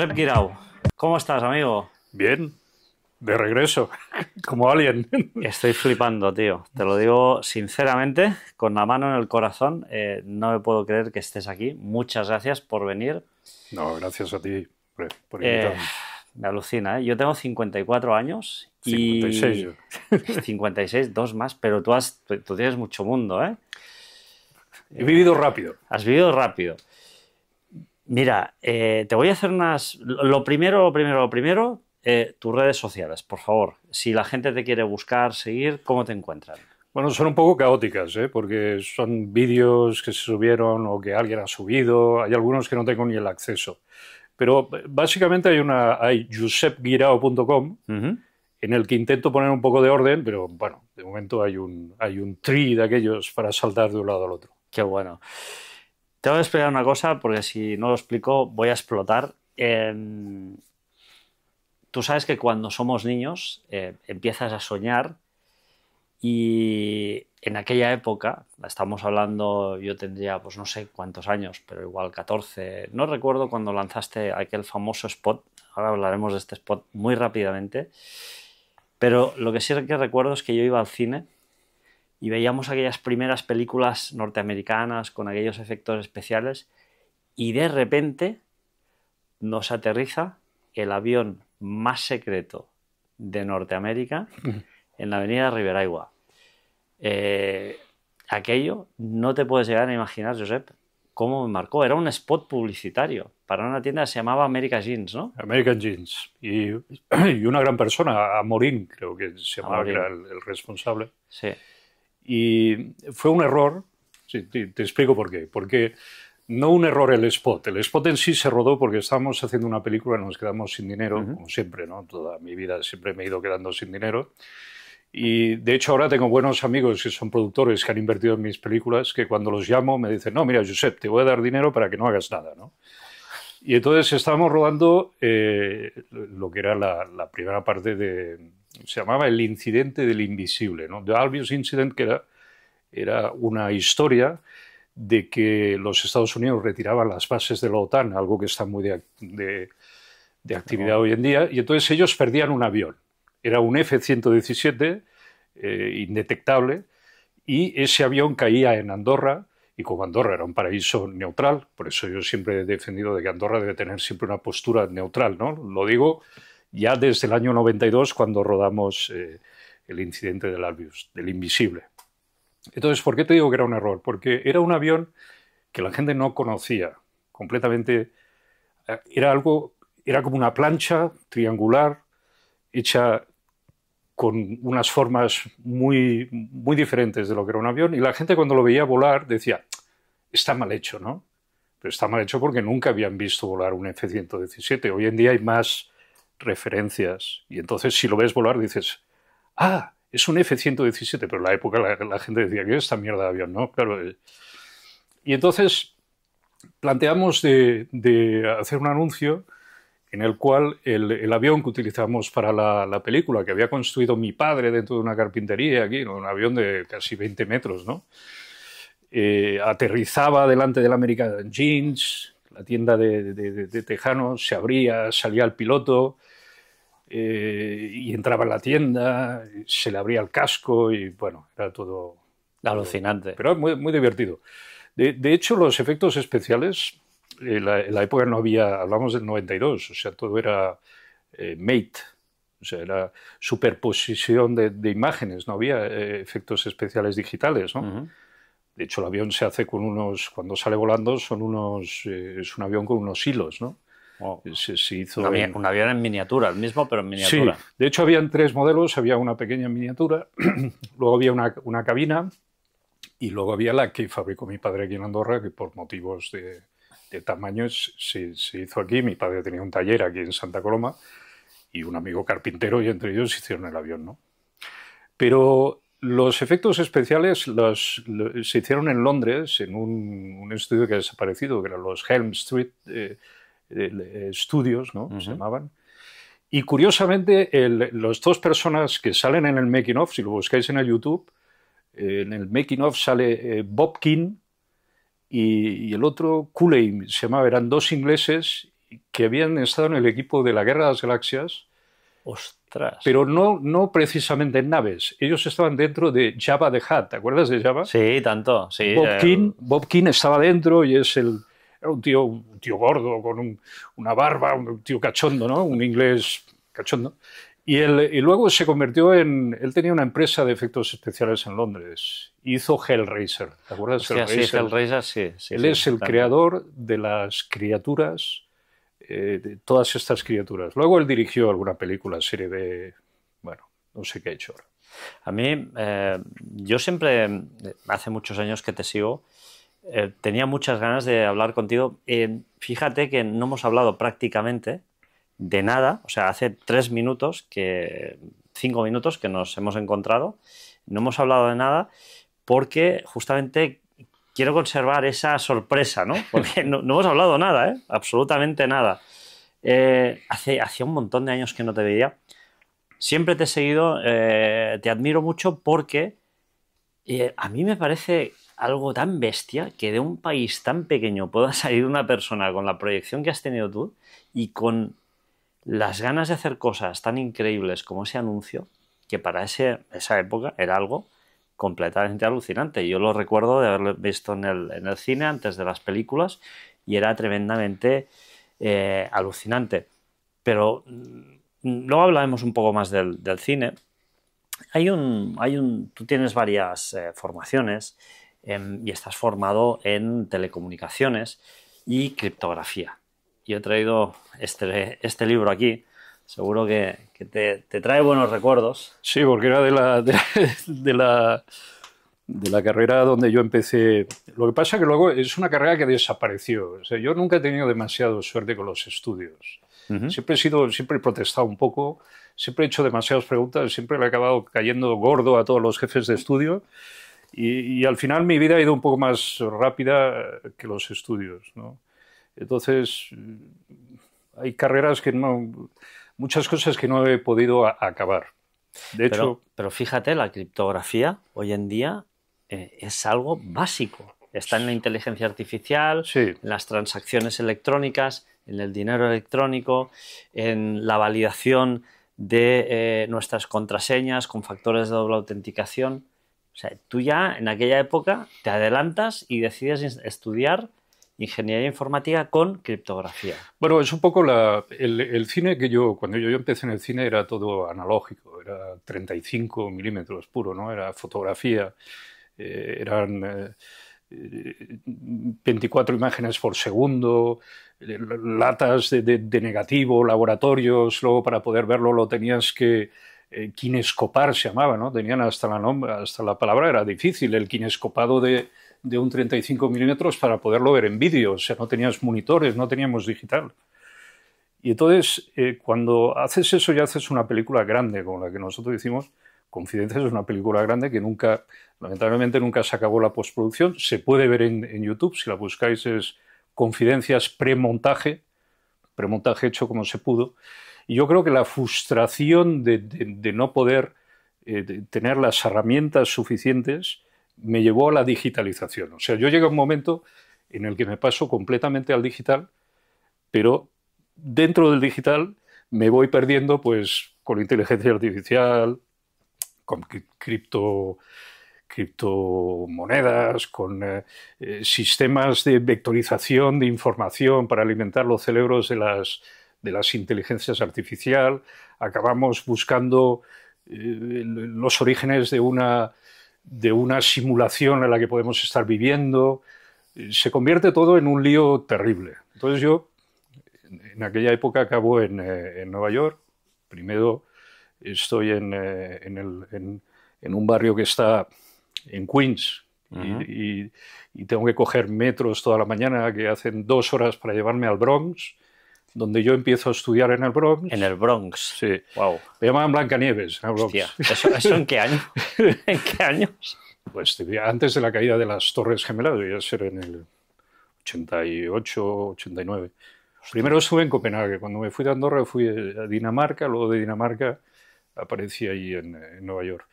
Josep Guirao, ¿cómo estás, amigo? Bien, de regreso, como Alien. Estoy flipando, tío. Te lo digo sinceramente, con la mano en el corazón. No me puedo creer que estés aquí. Muchas gracias por venir. No, gracias a ti por Eh, invitarme. Me alucina, ¿eh? Yo tengo 54 años 56 y yo. 56, dos más, pero tú tienes mucho mundo, ¿eh? He vivido rápido. Has vivido rápido. Mira, te voy a hacer unas... Lo primero, tus redes sociales, por favor. Si la gente te quiere buscar, seguir, ¿cómo te encuentran? Bueno, son un poco caóticas, ¿eh? Porque son vídeos que se subieron o que alguien ha subido. Hay algunos que no tengo ni el acceso. Pero básicamente hay josepguirao.com Ujú. en el que intento poner un poco de orden, pero bueno, de momento hay un tree de aquellos para saltar de un lado al otro. Qué bueno. Te voy a explicar una cosa, porque si no lo explico voy a explotar. Tú sabes que cuando somos niños empiezas a soñar y en aquella época, estamos hablando, yo tendría pues no sé cuántos años, pero igual 14, no recuerdo cuando lanzaste aquel famoso spot, ahora hablaremos de este spot muy rápidamente, pero lo que sí que recuerdo es que yo iba al cine y veíamos aquellas primeras películas norteamericanas con aquellos efectos especiales y de repente nos aterriza el avión más secreto de Norteamérica en la avenida Riberagua. Aquello no te puedes llegar a imaginar, Josep, cómo me marcó. Era un spot publicitario para una tienda que se llamaba America Jeans, ¿no? American Jeans. Y una gran persona, Amorín, creo que se A llamaba, que morir. era el responsable. Sí. Y fue un error, sí, te explico por qué. Porque no un error el spot. El spot en sí se rodó porque estábamos haciendo una película, nos quedamos sin dinero, como siempre, ¿no? Toda mi vida siempre me he ido quedando sin dinero. Y de hecho ahora tengo buenos amigos que son productores que han invertido en mis películas, que cuando los llamo me dicen, no, mira, Josep, te voy a dar dinero para que no hagas nada, ¿no? Y entonces estábamos rodando lo que era la primera parte se llamaba El incidente del invisible, ¿no? The Albius Incident, que era una historia de que los Estados Unidos retiraban las bases de la OTAN, algo que está muy de actividad hoy en día, y entonces ellos perdían un avión. Era un F-117 indetectable, y ese avión caía en Andorra, y como Andorra era un paraíso neutral, por eso yo siempre he defendido de que Andorra debe tener siempre una postura neutral, ¿no? Lo digo ya desde el año 92, cuando rodamos el incidente del Albius, del invisible. Entonces, ¿por qué te digo que era un error? Porque era un avión que la gente no conocía completamente. Era como una plancha triangular hecha con unas formas muy, muy diferentes de lo que era un avión, y la gente cuando lo veía volar decía, está mal hecho, ¿no? Pero está mal hecho porque nunca habían visto volar un F-117. Hoy en día hay más referencias, y entonces si lo ves volar dices, ah, es un F-117, pero en la época la gente decía, ¿qué es esta mierda de avión? ¿No? Claro. Y entonces planteamos de hacer un anuncio en el cual el avión que utilizamos para la película, que había construido mi padre dentro de una carpintería aquí, ¿no? Un avión de casi 20 metros, ¿no? Aterrizaba delante del American Jeans, la tienda de tejanos, se abría, salía el piloto y entraba en la tienda, se le abría el casco y bueno, era todo... Alucinante. Pero muy, muy divertido. De hecho, los efectos especiales, en la época no había, hablamos del 92, o sea, todo era mate, o sea, era superposición de imágenes, no había efectos especiales digitales, ¿no? De hecho, el avión se hace con cuando sale volando es un avión con unos hilos, ¿no? Oh. Se hizo Un avión en miniatura, el mismo, pero en Sí, miniatura. de hecho habían tres modelos, había una pequeña en miniatura, luego había una cabina, y luego había la que fabricó mi padre aquí en Andorra, que por motivos de tamaño se hizo aquí. Mi padre tenía un taller aquí en Santa Coloma y un amigo carpintero, y entre ellos hicieron el avión, ¿no? Pero los efectos especiales se hicieron en Londres, en un estudio que ha desaparecido, que eran los Helm Street Studios, ¿no? Se llamaban. Y curiosamente, las dos personas que salen en el making of, si lo buscáis en el YouTube, en el making of sale Bob King y el otro Cooley, se llamaba, eran dos ingleses, que habían estado en el equipo de la Guerra de las Galaxias. ¡Ostras! Pero no precisamente en naves. Ellos estaban dentro de Jabba the Hutt. ¿Te acuerdas de Jabba? Sí, tanto. Sí, Bob King estaba dentro y era un tío gordo con una barba, un tío cachondo, ¿no? Un inglés cachondo. Y luego se convirtió Él tenía una empresa de efectos especiales en Londres. Hizo Hellraiser. ¿Te acuerdas de Hellraiser? Sí, Hellraiser, sí. Él es el creador de las criaturas, de todas estas criaturas. Luego él dirigió alguna película, serie de... Bueno, no sé qué ha hecho ahora. A mí, yo siempre, hace muchos años que te sigo, tenía muchas ganas de hablar contigo. Fíjate que no hemos hablado prácticamente de nada, o sea, hace 5 minutos que nos hemos encontrado, no hemos hablado de nada porque justamente quiero conservar esa sorpresa, ¿no? Porque no hemos hablado nada, absolutamente nada. Hacía un montón de años que no te veía. Siempre te he seguido, te admiro mucho porque a mí me parece algo tan bestia que de un país tan pequeño pueda salir una persona con la proyección que has tenido tú y con las ganas de hacer cosas tan increíbles como ese anuncio, que para esa época era algo completamente alucinante. Yo lo recuerdo de haberlo visto en el cine antes de las películas y era tremendamente alucinante. Pero luego hablaremos un poco más del cine. Tú tienes varias formaciones y estás formado en telecomunicaciones y criptografía. Yo he traído este libro aquí, seguro que te trae buenos recuerdos. Sí, porque era de la carrera donde yo empecé. Lo que pasa es que luego es una carrera que desapareció. O sea, yo nunca he tenido demasiado suerte con los estudios. Siempre he protestado un poco, siempre he hecho demasiadas preguntas, siempre le he acabado cayendo gordo a todos los jefes de estudio y al final mi vida ha ido un poco más rápida que los estudios, ¿no? Entonces, hay carreras muchas cosas que no he podido acabar. De hecho, pero fíjate, la criptografía hoy en día es algo básico. Está en la inteligencia artificial, sí, en las transacciones electrónicas, en el dinero electrónico, en la validación de nuestras contraseñas con factores de doble autenticación. O sea, tú ya en aquella época te adelantas y decides estudiar ingeniería informática con criptografía. Bueno, es un poco el cine cuando yo empecé en el cine era todo analógico, era 35 milímetros puro, ¿no? Era fotografía, eran 24 imágenes por segundo, latas de negativo, laboratorios, luego para poder verlo lo tenías que kinescopar, se llamaba, ¿no? Tenían hasta la palabra era difícil, el kinescopado de un 35 milímetros para poderlo ver en vídeo, o sea, no tenías monitores, no teníamos digital. Y entonces, cuando haces eso ya haces una película grande, como la que nosotros hicimos. Confidencias es una película grande que lamentablemente nunca se acabó la postproducción. Se puede ver en YouTube, si la buscáis es Confidencias premontaje hecho como se pudo. Y yo creo que la frustración de no poder tener las herramientas suficientes me llevó a la digitalización. O sea, yo llegué a un momento en el que me paso completamente al digital, pero dentro del digital me voy perdiendo pues con inteligencia artificial, con criptomonedas, con sistemas de vectorización de información para alimentar los cerebros de las inteligencias artificiales. Acabamos buscando los orígenes de una simulación en la que podemos estar viviendo. Se convierte todo en un lío terrible. Entonces yo, en aquella época, acabo en Nueva York. Primero estoy en un barrio que está en Queens y tengo que coger metros toda la mañana que hacen 2 horas para llevarme al Bronx, donde yo empiezo a estudiar en el Bronx. En el Bronx. Sí. Wow. Me llamaban Blancanieves en el Bronx. Hostia, ¿eso en qué año? ¿En qué años? Pues antes de la caída de las Torres Gemelas, debía ser en el 88, 89. Primero estuve en Copenhague. Cuando me fui de Andorra fui a Dinamarca, luego de Dinamarca aparecí ahí en Nueva York.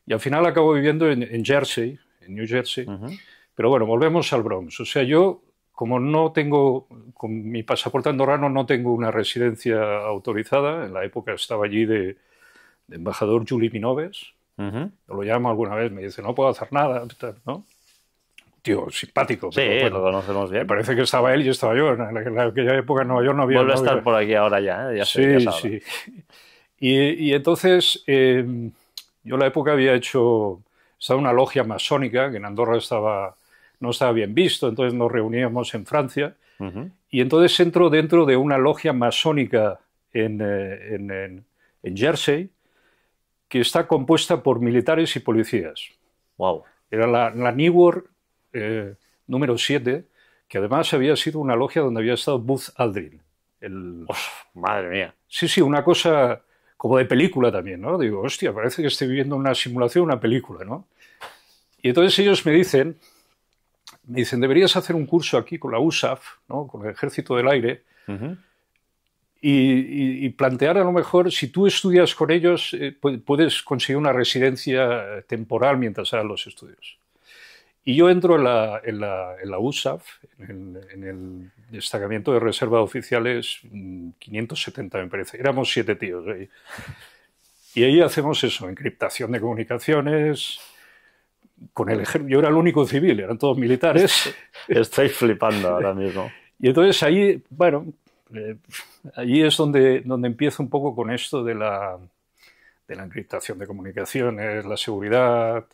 Y al final acabo viviendo en Jersey, en New Jersey. Pero bueno, volvemos al Bronx. O sea, yo como no tengo, con mi pasaporte andorrano no tengo una residencia autorizada, en la época estaba allí de embajador Juli Minoves, lo llamo alguna vez, me dice, no puedo hacer nada, ¿no? Tío, simpático. Sí, pero, bueno, lo conocemos bien. me parece que estaba él y estaba yo. En aquella época en Nueva York no había... Vuelve a estar por aquí ahora ya, ¿eh? Ya sé, sí, sí. Y entonces, yo en la época había estaba en una logia masónica, que en Andorra no estaba bien visto, entonces nos reuníamos en Francia, y entonces entro dentro de una logia masónica en Jersey, que está compuesta por militares y policías. Wow. Era la Newark número 7, que además había sido una logia donde había estado Buzz Aldrin. Madre mía. Sí, sí, una cosa como de película también, ¿no? Digo, hostia, parece que estoy viviendo una simulación, una película, ¿no? Y entonces ellos me dicen, deberías hacer un curso aquí con la USAF, ¿no? Con el Ejército del Aire, y plantear a lo mejor, si tú estudias con ellos, puedes conseguir una residencia temporal mientras hagas los estudios. Y yo entro en la USAF, en el destacamento de reserva de oficiales 570, me parece. Éramos 7 tíos ahí. Y ahí hacemos eso, encriptación de comunicaciones. Con el ejército. Yo era el único civil, eran todos militares. Estoy flipando ahora mismo. Y entonces ahí, bueno, allí es donde empiezo un poco con esto de la encriptación de comunicaciones, la seguridad.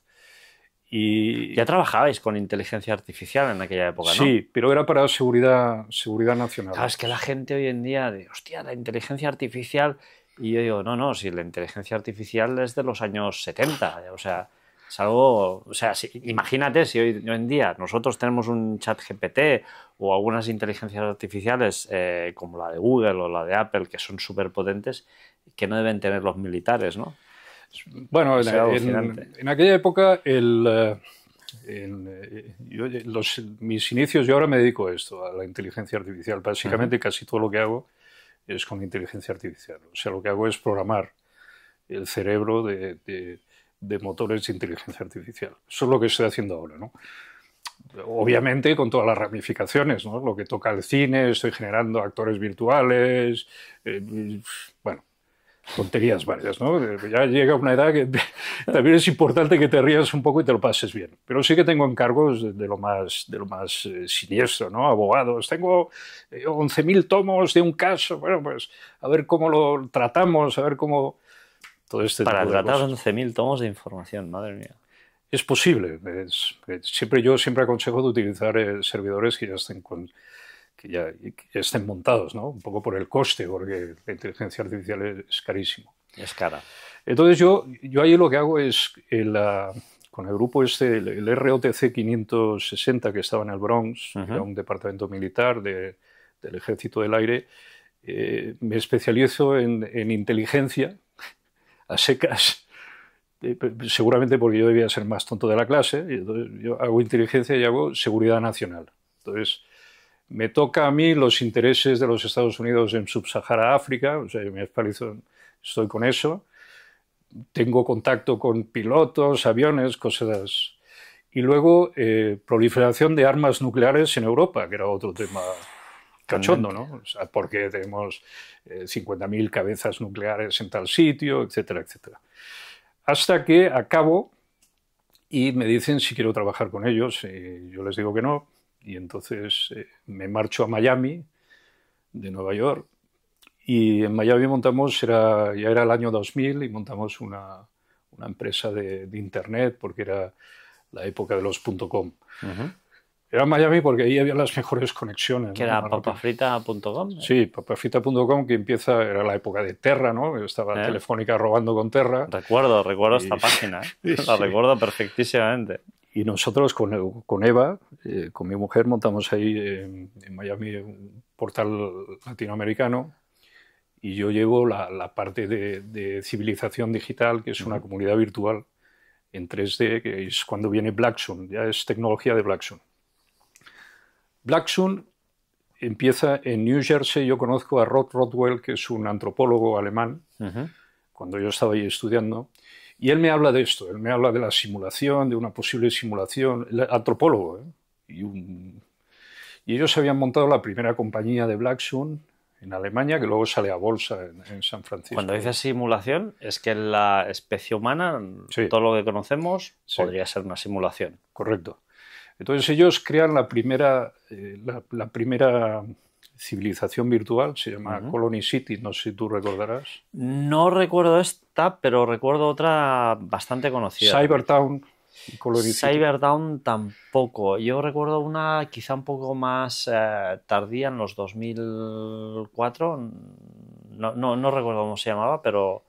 Y ya trabajabais con inteligencia artificial en aquella época, ¿no? Sí, pero era para seguridad nacional. Claro, es que la gente hoy en día dice, hostia, la inteligencia artificial. Y yo digo, no, si la inteligencia artificial es de los años 70, o sea, es algo, o sea, imagínate si hoy en día nosotros tenemos un chat GPT o algunas inteligencias artificiales como la de Google o la de Apple, que son súper potentes, que no deben tener los militares, ¿no? Bueno, en aquella época mis inicios, yo ahora me dedico a esto, a la inteligencia artificial. Básicamente casi todo lo que hago es con inteligencia artificial. O sea, lo que hago es programar el cerebro de motores de inteligencia artificial. Eso es lo que estoy haciendo ahora, ¿no? Obviamente con todas las ramificaciones, ¿no? Lo que toca el cine, estoy generando actores virtuales, bueno, tonterías varias, ¿no? Ya llega una edad que también es importante que te rías un poco y te lo pases bien. Pero sí que tengo encargos de lo más siniestro, ¿no? Abogados. Tengo 11.000 tomos de un caso. Bueno, pues a ver cómo lo tratamos, a ver cómo... Todo este Para tipo de tratar cosas. 11.000 tomos de información, madre mía. Es posible. Yo siempre aconsejo de utilizar servidores que ya estén montados, ¿no? Un poco por el coste, porque la inteligencia artificial es carísimo. Es cara. Entonces yo ahí lo que hago es, con el grupo el ROTC 560 que estaba en el Bronx, que era un departamento militar del Ejército del Aire, me especializo en inteligencia a secas, seguramente porque yo debía ser más tonto de la clase, y entonces yo hago inteligencia y hago seguridad nacional. Entonces me toca a mí los intereses de los Estados Unidos en Subsahara África, o sea, yo me especializo, estoy con eso. Tengo contacto con pilotos, aviones, cosas. Y luego proliferación de armas nucleares en Europa, que era otro tema cachondo, ¿no? O sea, porque tenemos 50.000 cabezas nucleares en tal sitio, etcétera, etcétera. Hasta que acabo y me dicen si quiero trabajar con ellos. Yo les digo que no. Y entonces me marcho a Miami, de Nueva York. Y en Miami montamos, ya era el año 2000, y montamos una empresa de Internet, porque era la época de los .com. Era Miami porque ahí había las mejores conexiones. ¿Que era papafrita.com? Sí, papafrita.com, que era la época de Terra, ¿no? Estaba Telefónica robando con Terra. Recuerdo esta página, la recuerdo perfectísimamente. Y nosotros con Eva, con mi mujer, montamos ahí en Miami un portal latinoamericano, y yo llevo la parte de civilización digital, que es una comunidad virtual en 3D, que es cuando viene Blacksun, ya es tecnología de Blacksun. Blacksun empieza en New Jersey. Yo conozco a Rod Rodwell, que es un antropólogo alemán, cuando yo estaba ahí estudiando, y él me habla de esto, él me habla de la simulación, de una posible simulación, el antropólogo, y Y ellos habían montado la primera compañía de Black Sun en Alemania, que luego sale a bolsa en San Francisco. Cuando dices simulación, es que la especie humana, sí, todo lo que conocemos, sí, podría ser una simulación. Correcto. Entonces ellos crean la primera civilización virtual, se llama Colony City, no sé si tú recordarás. No recuerdo esta, pero recuerdo otra bastante conocida. Cybertown y Colony City. Cybertown tampoco. Yo recuerdo una quizá un poco más tardía, en los 2004. No recuerdo cómo se llamaba, pero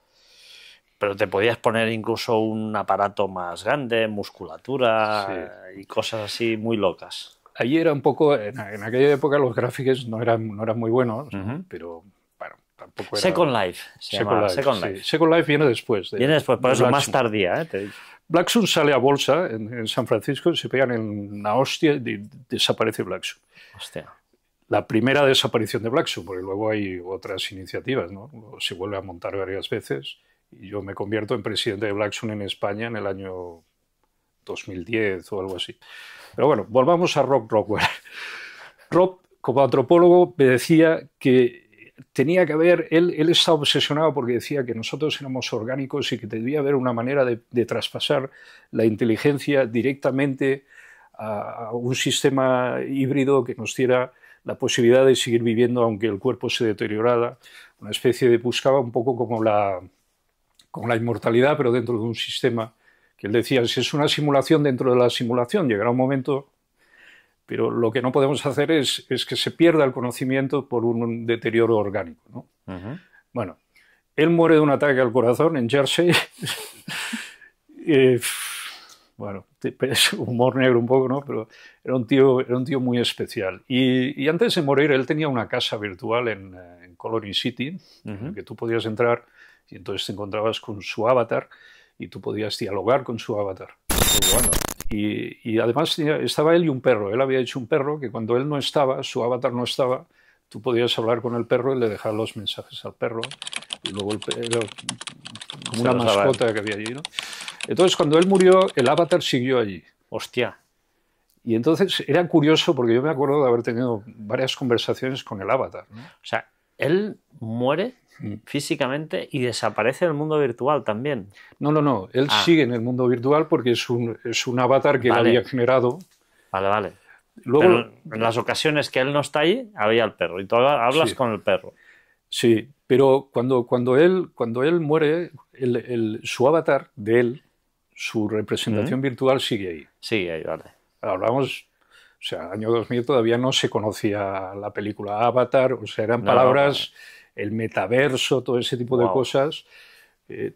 te podías poner incluso un aparato más grande, musculatura y cosas así muy locas. Ahí era un poco, en aquella época los gráficos no eran muy buenos, pero bueno, tampoco era... Second Life se llama. Second Life. Second Life viene después. Viene después, por eso más tardía. Black Sun sale a bolsa en San Francisco, se pegan en una hostia y desaparece Black Sun. Hostia. La primera desaparición de Black Sun, porque luego hay otras iniciativas, ¿no? Se vuelve a montar varias veces y yo me convierto en presidente de Black Sun en España en el año 2010 o algo así. Pero bueno, volvamos a Rob Rockwell. Rob, como antropólogo, me decía que tenía que haber, él estaba obsesionado porque decía que nosotros éramos orgánicos y que debía haber una manera de traspasar la inteligencia directamente a un sistema híbrido que nos diera la posibilidad de seguir viviendo aunque el cuerpo se deteriorara, una especie de, buscaba un poco como la inmortalidad, pero dentro de un sistema que él decía, si es una simulación dentro de la simulación, llegará un momento, pero lo que no podemos hacer es que se pierda el conocimiento por un deterioro orgánico, ¿no? Bueno, él muere de un ataque al corazón en Jersey. Bueno, es humor negro un poco, ¿no? Pero era un tío muy especial. Y antes de morir, él tenía una casa virtual en Colony City, en la que tú podías entrar y entonces te encontrabas con su avatar y tú podías dialogar con su avatar. Muy bueno. Y además estaba él y un perro. Él había hecho un perro que cuando él no estaba, su avatar no estaba, tú podías hablar con el perro y le dejar los mensajes al perro. Y luego el perro, como una mascota que había allí, ¿no? Entonces, cuando él murió, el avatar siguió allí. Hostia. Y entonces era curioso porque yo me acuerdo de haber tenido varias conversaciones con el avatar, ¿no? O sea, él muere físicamente y desaparece del mundo virtual también. No. Él sigue en el mundo virtual porque es un avatar que él había generado. Vale. Luego, pero en las ocasiones que él no está ahí, había el perro y tú hablas con el perro. Sí, pero cuando él muere, su avatar de él, su representación virtual sigue ahí. Sigue ahí, vale. Hablamos, o sea, año 2000 todavía no se conocía la película Avatar, o sea, eran palabras, el metaverso, todo ese tipo de cosas.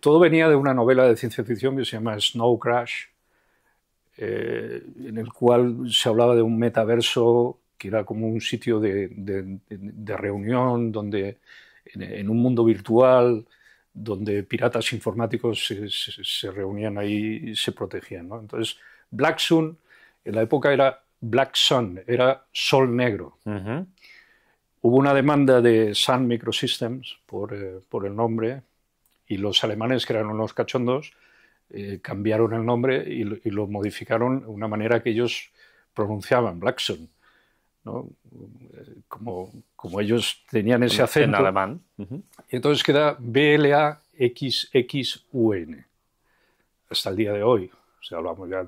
Todo venía de una novela de ciencia ficción que se llama Snow Crash, en el cual se hablaba de un metaverso que era como un sitio de reunión, donde en un mundo virtual, donde piratas informáticos se reunían ahí y se protegían, ¿no? Entonces, Black Sun, en la época era Black Sun, era sol negro. Hubo una demanda de Sun Microsystems por el nombre y los alemanes, que eran unos cachondos, cambiaron el nombre y lo modificaron de una manera que ellos pronunciaban, Black Sun, ¿no? Como ellos tenían ese acento. En alemán. Y entonces queda BLAXXUN hasta el día de hoy. O sea, hablamos ya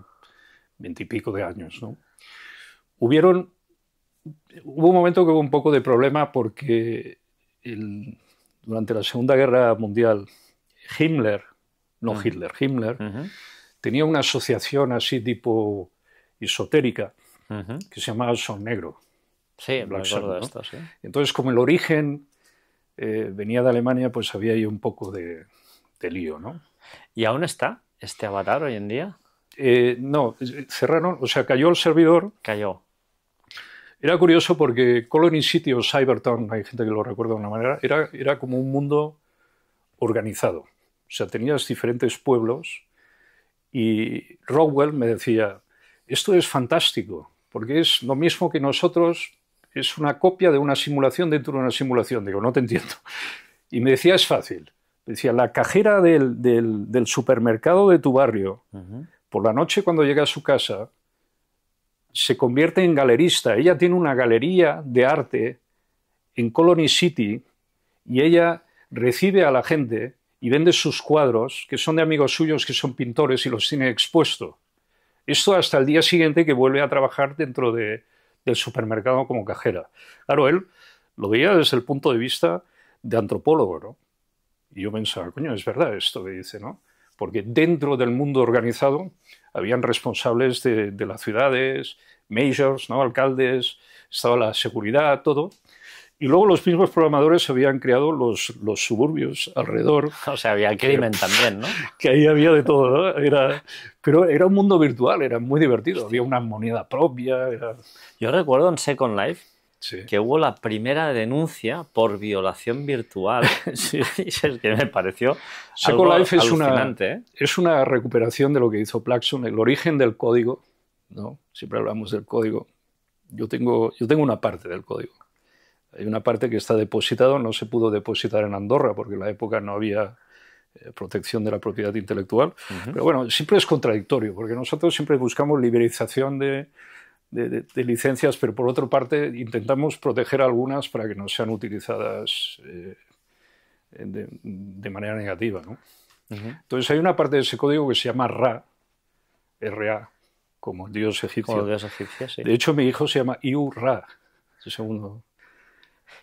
20 y pico de años, ¿no? Hubo un momento que hubo un poco de problema porque durante la Segunda Guerra Mundial Himmler tenía una asociación así tipo esotérica que se llamaba Sol Negro. Sí, me acuerdo de esto, sí. Entonces, como el origen venía de Alemania, pues había ahí un poco de lío, ¿no? ¿Y aún está este avatar hoy en día? No, cerraron, o sea, cayó el servidor. Cayó. Era curioso porque Colony City o Cybertown, hay gente que lo recuerda de una manera, era como un mundo organizado. O sea, tenías diferentes pueblos y Rockwell me decía, esto es fantástico, porque es lo mismo que nosotros, es una copia de una simulación dentro de una simulación. Digo, no te entiendo. Y me decía, es fácil. Me decía, la cajera del supermercado de tu barrio, por la noche cuando llega a su casa, se convierte en galerista. Ella tiene una galería de arte en Colony City y ella recibe a la gente y vende sus cuadros, que son de amigos suyos que son pintores y los tiene expuestos. Esto hasta el día siguiente que vuelve a trabajar dentro del supermercado como cajera. Claro, él lo veía desde el punto de vista de antropólogo, ¿no? Y yo pensaba, coño, es verdad esto que dice, ¿no? Porque dentro del mundo organizado habían responsables de las ciudades, mayors, ¿no? Alcaldes, estaba la seguridad, todo. Y luego los mismos programadores habían creado los suburbios alrededor. O sea, había crimen también, ¿no? Que ahí había de todo, ¿no? Pero era un mundo virtual, era muy divertido. Había una moneda propia. Yo recuerdo en Second Life sí. que hubo la primera denuncia por violación virtual. Sí. Es que me pareció Second Life alucinante. Es una recuperación de lo que hizo Blackstone, el origen del código, ¿no? Siempre hablamos del código. Yo tengo una parte del código. Hay una parte que está depositado, no se pudo depositar en Andorra porque en la época no había protección de la propiedad intelectual. Pero bueno, siempre es contradictorio porque nosotros siempre buscamos liberalización de licencias, pero por otra parte intentamos proteger algunas para que no sean utilizadas de manera negativa, ¿no? Entonces hay una parte de ese código que se llama Ra, R-A, como el dios egipcio. Como el dios egipcio, sí. De hecho, mi hijo se llama Iu-Ra, el segundo.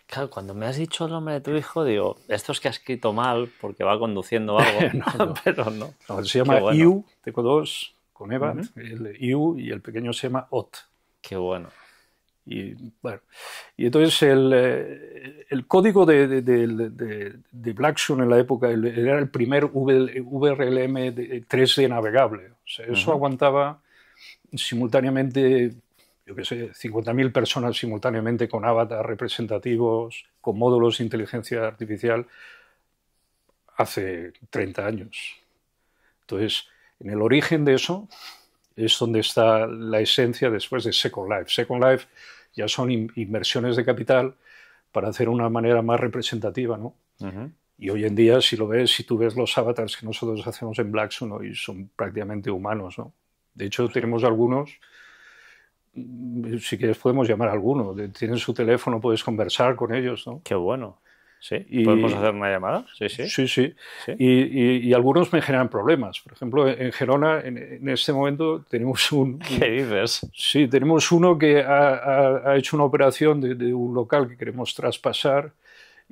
Claro, cuando me has dicho el nombre de tu hijo, digo, esto es que ha escrito mal porque va conduciendo algo. No. Pero no. No, se llama bueno. Iu, tengo dos, con Eva, el Iu y el pequeño se llama Ot. Qué bueno. Y bueno, y entonces el código de Blackstone en la época era el primer VRLM 3D navegable. O sea, eso aguantaba simultáneamente, yo qué sé, 50.000 personas simultáneamente con avatars representativos, con módulos de inteligencia artificial hace 30 años. Entonces, en el origen de eso es donde está la esencia después de Second Life. Second Life ya son inversiones de capital para hacer una manera más representativa, ¿no? Y hoy en día, si tú ves los avatars que nosotros hacemos en Blackstone, hoy son prácticamente humanos, ¿no? De hecho, tenemos algunos, si quieres podemos llamar a alguno, tienen su teléfono, puedes conversar con ellos, ¿no? Qué bueno. ¿Sí? ¿Podemos hacer una llamada? Sí. Y algunos me generan problemas. Por ejemplo, en Gerona, en este momento, tenemos ¿Qué dices? Sí, tenemos uno que ha hecho una operación de un local que queremos traspasar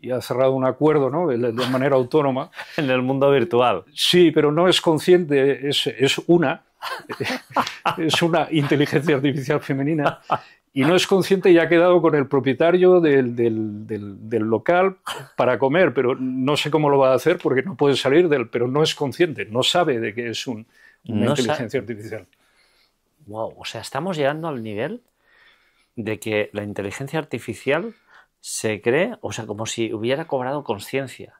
y ha cerrado un acuerdo, ¿no? de manera autónoma. En el mundo virtual. Sí, pero no es consciente, es una inteligencia artificial femenina. Y no es consciente y ha quedado con el propietario del local para comer, pero no sé cómo lo va a hacer porque no puede salir pero no es consciente, no sabe de que es una inteligencia artificial. Wow, o sea, estamos llegando al nivel de que la inteligencia artificial se cree, o sea, como si hubiera cobrado conciencia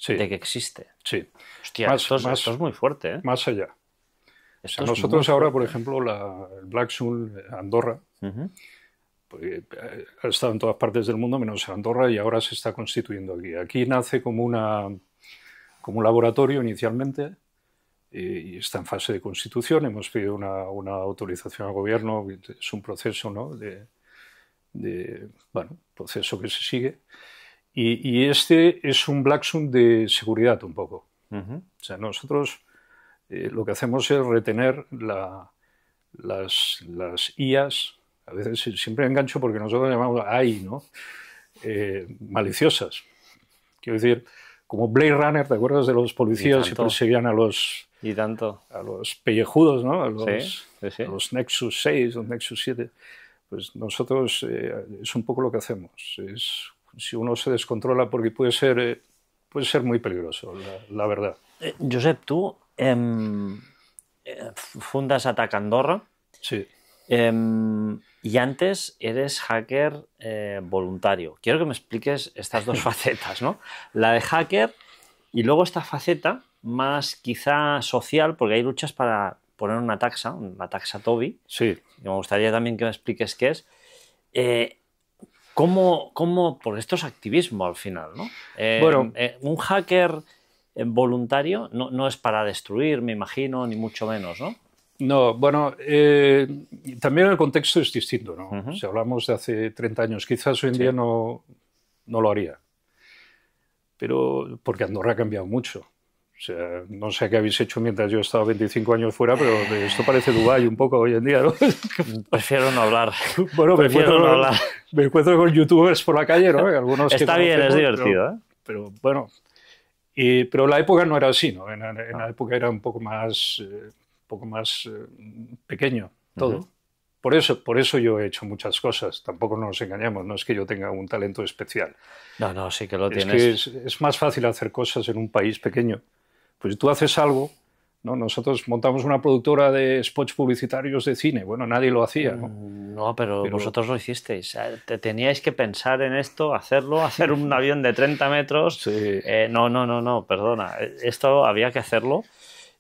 de que existe. Sí. Hostia, esto es muy fuerte, ¿eh? Más allá. O sea, nosotros ahora, por ejemplo, el Blackstone Andorra, ha estado en todas partes del mundo menos en Andorra y ahora se está constituyendo aquí. Aquí nace como un laboratorio inicialmente y está en fase de constitución. Hemos pedido una autorización al gobierno, es un proceso, ¿no? Proceso que se sigue. Y este es un Blackstone de seguridad un poco. O sea, nosotros lo que hacemos es retener las IAs. A veces siempre engancho porque nosotros llamamos AI, ¿no? Maliciosas. Quiero decir, como Blade Runner, ¿te acuerdas de los policías que perseguían a los pellejudos, ¿no? A los Nexus 6 o Nexus 7. Pues nosotros es un poco lo que hacemos. Si uno se descontrola, porque puede ser muy peligroso, la verdad. Josep, tú fundas Atac Andorra. Sí. Y antes eres hacker voluntario. Quiero que me expliques estas dos facetas, ¿no? La de hacker y luego esta faceta más quizá social, porque hay luchas para poner una taxa Toby. Sí. Y me gustaría también que me expliques qué es. ¿Cómo? Porque esto es activismo al final, ¿no? Bueno, un hacker voluntario no es para destruir, me imagino, ni mucho menos, ¿no? No, bueno, también el contexto es distinto, ¿no? Si hablamos de hace 30 años, quizás hoy en día no lo haría, pero porque Andorra ha cambiado mucho. O sea, no sé qué habéis hecho mientras yo he estado 25 años fuera, pero esto parece Dubái un poco hoy en día, ¿no? Prefiero no hablar. Bueno, Prefiero no hablar. Me encuentro con youtubers por la calle, ¿no? Algunos Está bien, es divertido, ¿eh? Pero bueno, pero la época no era así, ¿no? En la época era un poco más pequeño todo. Por eso yo he hecho muchas cosas. Tampoco nos engañamos, no es que yo tenga un talento especial. No, sí que lo Es tienes. que es más fácil hacer cosas en un país pequeño. Pues si tú haces algo, ¿no? Nosotros montamos una productora de spots publicitarios de cine. Bueno, nadie lo hacía, ¿no? No, pero vosotros lo hicisteis. Teníais que pensar en esto, hacerlo, hacer un avión de 30 metros. Sí. No, perdona. Esto había que hacerlo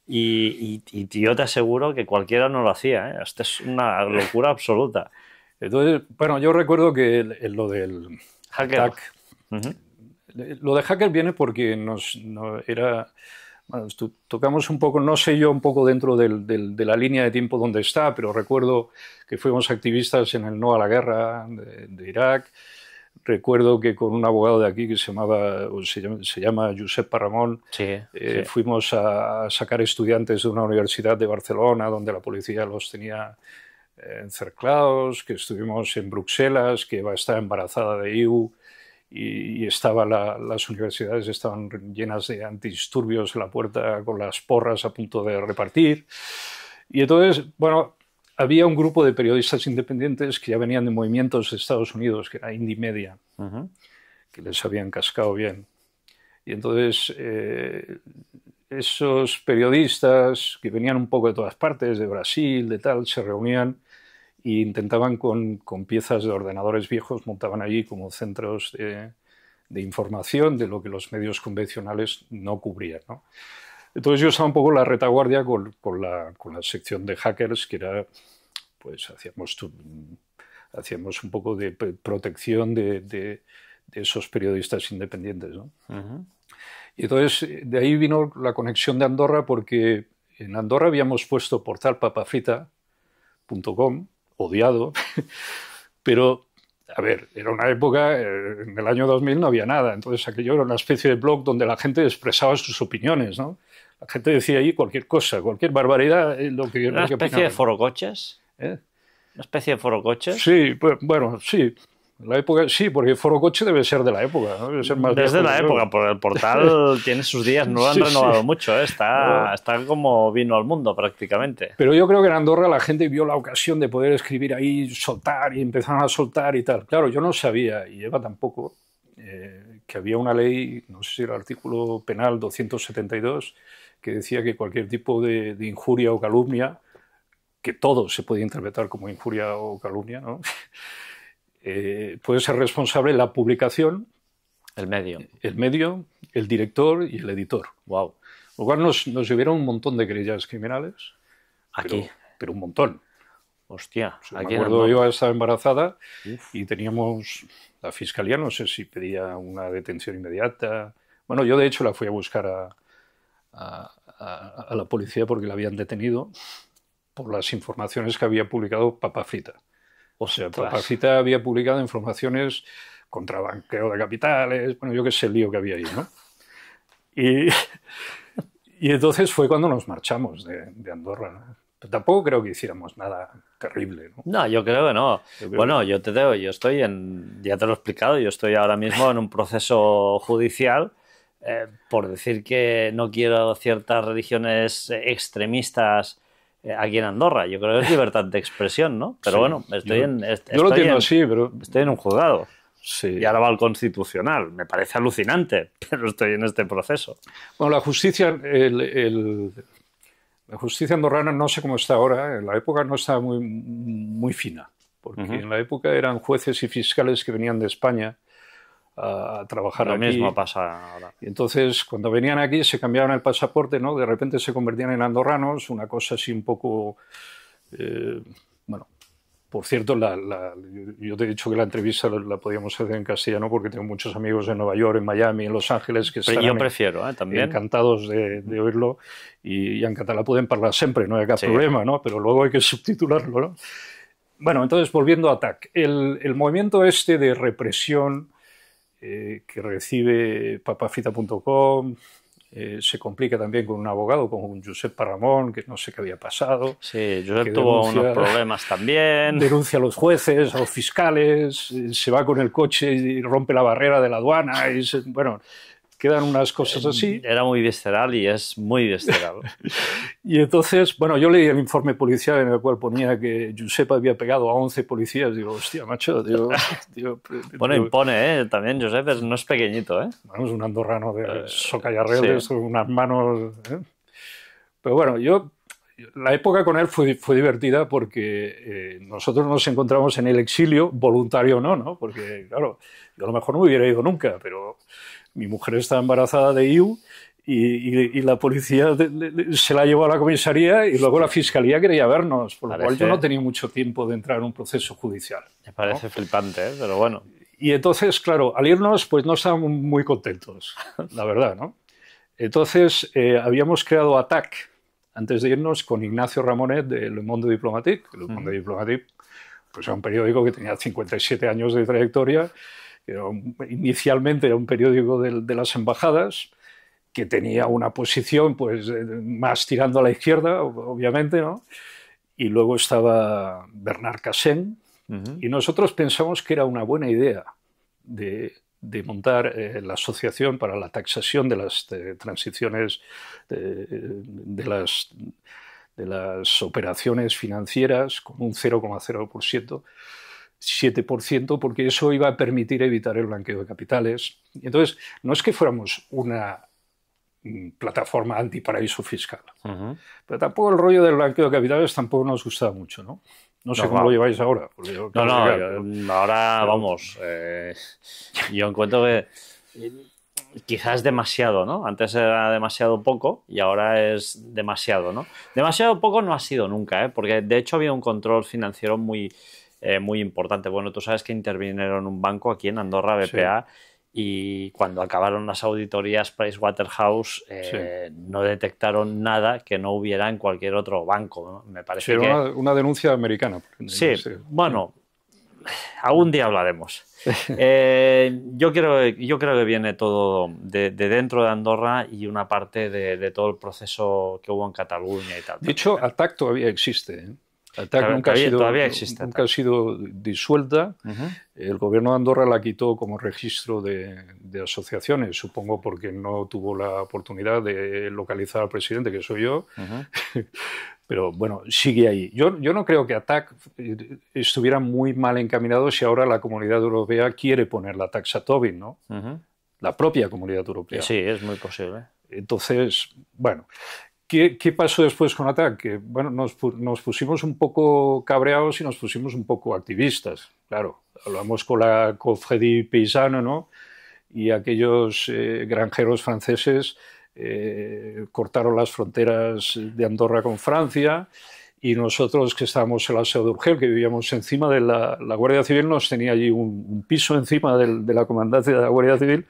y yo te aseguro que cualquiera no lo hacía, ¿eh? Esto es una locura absoluta. Entonces, bueno, yo recuerdo que lo del Hacker. Lo de hacker viene porque bueno, tocamos un poco, no sé yo, un poco dentro de la línea de tiempo donde está, pero recuerdo que fuimos activistas en el No a la Guerra de Irak. Recuerdo que con un abogado de aquí que se llama Josep Parramon, sí. fuimos a sacar estudiantes de una universidad de Barcelona donde la policía los tenía encerclados, que estuvimos en Bruselas, que estaba embarazada de IU. Y las universidades estaban llenas de antidisturbios en la puerta con las porras a punto de repartir. Y entonces, bueno, había un grupo de periodistas independientes que ya venían de movimientos de Estados Unidos, que era Indie Media, que les habían cascado bien. Y entonces esos periodistas que venían un poco de todas partes, de Brasil, de tal, se reunían e intentaban con piezas de ordenadores viejos, montaban allí como centros de información de lo que los medios convencionales no cubrían, ¿no? Entonces yo estaba un poco en la retaguardia con la sección de hackers, que era, pues hacíamos un poco de protección de esos periodistas independientes, ¿no? Y entonces de ahí vino la conexión de Andorra, porque en Andorra habíamos puesto portal papafrita.com, odiado, pero, a ver, era una época, en el año 2000 no había nada, entonces aquello era una especie de blog donde la gente expresaba sus opiniones, ¿no? La gente decía ahí cualquier cosa, cualquier barbaridad. ¿Una especie de forocoches? ¿Eh? ¿Una especie de forocoches? Sí, pues, bueno, sí. La época, sí, porque Forocoche debe ser de la época, ¿no? Debe ser más desde la época, porque el portal tiene sus días, no lo han renovado mucho, ¿eh? Está como vino al mundo prácticamente. Pero yo creo que en Andorra la gente vio la ocasión de poder escribir ahí, soltar, y empezaron a soltar y tal. Claro, yo no sabía, y Eva tampoco, que había una ley, no sé si era el artículo penal 272, que decía que cualquier tipo de injuria o calumnia, que todo se puede interpretar como injuria o calumnia, ¿no? Puede ser responsable la publicación, el medio, el director y el editor. Wow. Lo cual nos llevaron un montón de querellas criminales. Aquí. Pero un montón. Hostia. Me acuerdo, yo estaba embarazada y teníamos, la fiscalía no sé si pedía una detención inmediata. Bueno, yo de hecho la fui a buscar a la policía porque la habían detenido por las informaciones que había publicado Papafrita. O sea, Papafrita había publicado informaciones contra banqueo de capitales, bueno, yo qué sé el lío que había ahí, ¿no? Y entonces fue cuando nos marchamos de Andorra, ¿no? Pero tampoco creo que hiciéramos nada terrible, ¿no? No, yo creo que no. Bueno, yo estoy ya te lo he explicado, yo estoy ahora mismo en un proceso judicial por decir que no quiero ciertas religiones extremistas aquí en Andorra. Yo creo que es libertad de expresión, ¿no? Pero sí, bueno, yo lo entiendo así, pero estoy en un juzgado. Sí. Y ahora va al Constitucional. Me parece alucinante, pero estoy en este proceso. Bueno, la justicia, la justicia andorrana no sé cómo está ahora. En la época no estaba muy fina, porque en la época eran jueces y fiscales que venían de España a trabajar aquí. Lo mismo pasa ahora. Y entonces, cuando venían aquí, se cambiaban el pasaporte, ¿no? De repente se convertían en andorranos, una cosa así un poco, bueno, Por cierto, yo te he dicho que la entrevista la podíamos hacer en castellano porque tengo muchos amigos en Nueva York, en Miami, en Los Ángeles que están yo prefiero, también. encantados de oírlo y en catalán pueden hablar siempre, no hay cap problema, ¿no? Pero luego hay que subtitularlo, ¿no? Bueno, entonces volviendo a ATAC, el movimiento este de represión que recibe papafita.com se complica también con un abogado, con un Josep Parramon, que no sé qué había pasado. Sí, Josep tuvo unos problemas también. Denuncia a los jueces, a los fiscales, se va con el coche y rompe la barrera de la aduana. Bueno, quedan unas cosas así. Era muy visceral y es muy visceral. Y entonces, bueno, yo leí el informe policial en el cual ponía que Josep había pegado a 11 policías. Digo, hostia, macho. Bueno, impone, también Josep no es pequeñito, ¿eh? Bueno, es un andorrano de socallarreles, con unas manos. Pero bueno, la época con él fue divertida porque nosotros nos encontramos en el exilio, voluntario o no, ¿no? Porque, claro, yo a lo mejor no me hubiera ido nunca, pero mi mujer estaba embarazada de Iu y la policía se la llevó a la comisaría y luego la fiscalía quería vernos, por lo cual yo no tenía mucho tiempo de entrar en un proceso judicial. Me parece flipante, pero bueno. Y entonces, claro, al irnos, pues no estábamos muy contentos, la verdad, ¿no? Entonces, habíamos creado ATAC antes de irnos con Ignacio Ramonet de Le Monde Diplomatique. Le Monde Diplomatique, pues era un periódico que tenía 57 años de trayectoria. Inicialmente era un periódico de las embajadas que tenía una posición pues más tirando a la izquierda, obviamente, ¿no? Y luego estaba Bernard Cassen y nosotros pensamos que era una buena idea de montar la Asociación para la Taxación de las transiciones de las operaciones financieras con un 0,0%. 7%, porque eso iba a permitir evitar el blanqueo de capitales. Entonces, no es que fuéramos una plataforma antiparaíso fiscal, pero tampoco el rollo del blanqueo de capitales tampoco nos gustaba mucho, ¿no? No sé cómo lo lleváis ahora. Ahora vamos. Yo encuentro que quizás demasiado, ¿no? Antes era demasiado poco y ahora es demasiado, ¿no? Demasiado poco no ha sido nunca, ¿eh? Porque de hecho había un control financiero muy importante. Bueno, tú sabes que intervinieron un banco aquí en Andorra, BPA, y cuando acabaron las auditorías Pricewaterhouse no detectaron nada que no hubiera en cualquier otro banco, ¿no? Me parece que... una denuncia americana. Sí, bueno, algún día hablaremos. Yo creo que viene todo de dentro de Andorra y una parte de todo el proceso que hubo en Cataluña y tal. De hecho, ATAC todavía existe, ¿eh? ATAC nunca ha sido disuelta. El gobierno de Andorra la quitó como registro de asociaciones, supongo porque no tuvo la oportunidad de localizar al presidente, que soy yo. Pero bueno, sigue ahí. Yo no creo que ATAC estuviera muy mal encaminado si ahora la Comunidad Europea quiere poner la taxa Tobin, ¿no? La propia Comunidad Europea. Sí, es muy posible. Entonces, bueno... ¿Qué pasó después con ATAC? Que, bueno, nos pusimos un poco cabreados y nos pusimos un poco activistas. Claro, hablamos con la Confrérie Paysanne, ¿no? Y aquellos granjeros franceses cortaron las fronteras de Andorra con Francia y nosotros que estábamos en la Seu d'Urgell, que vivíamos encima de la Guardia Civil, nos tenía allí un piso encima de la comandancia de la Guardia Civil,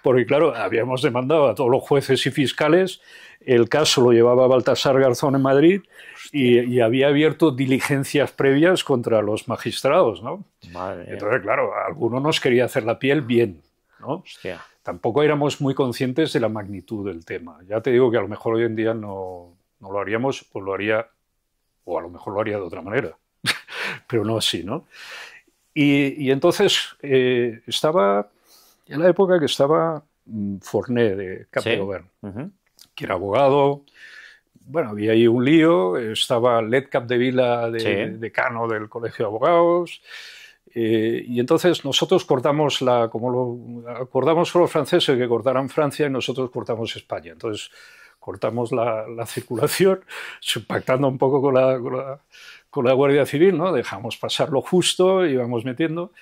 porque claro, habíamos demandado a todos los jueces y fiscales. El caso lo llevaba Baltasar Garzón en Madrid y había abierto diligencias previas contra los magistrados, ¿no? Entonces, claro, alguno nos quería hacer la piel bien, ¿no? Hostia. Tampoco éramos muy conscientes de la magnitud del tema. Ya te digo que a lo mejor hoy en día no lo haríamos, o lo haría, o a lo mejor lo haría de otra manera, pero no así, ¿no? Y entonces estaba en la época que estaba Forné de Cap de Govern, que era abogado. Bueno, había ahí un lío, estaba Led Capdevila decano del Colegio de Abogados, y entonces nosotros cortamos como lo acordamos con los franceses que cortaran Francia y nosotros cortamos España. Entonces cortamos la circulación, pactando un poco con la Guardia Civil, ¿no? Dejamos pasar lo justo, íbamos metiendo.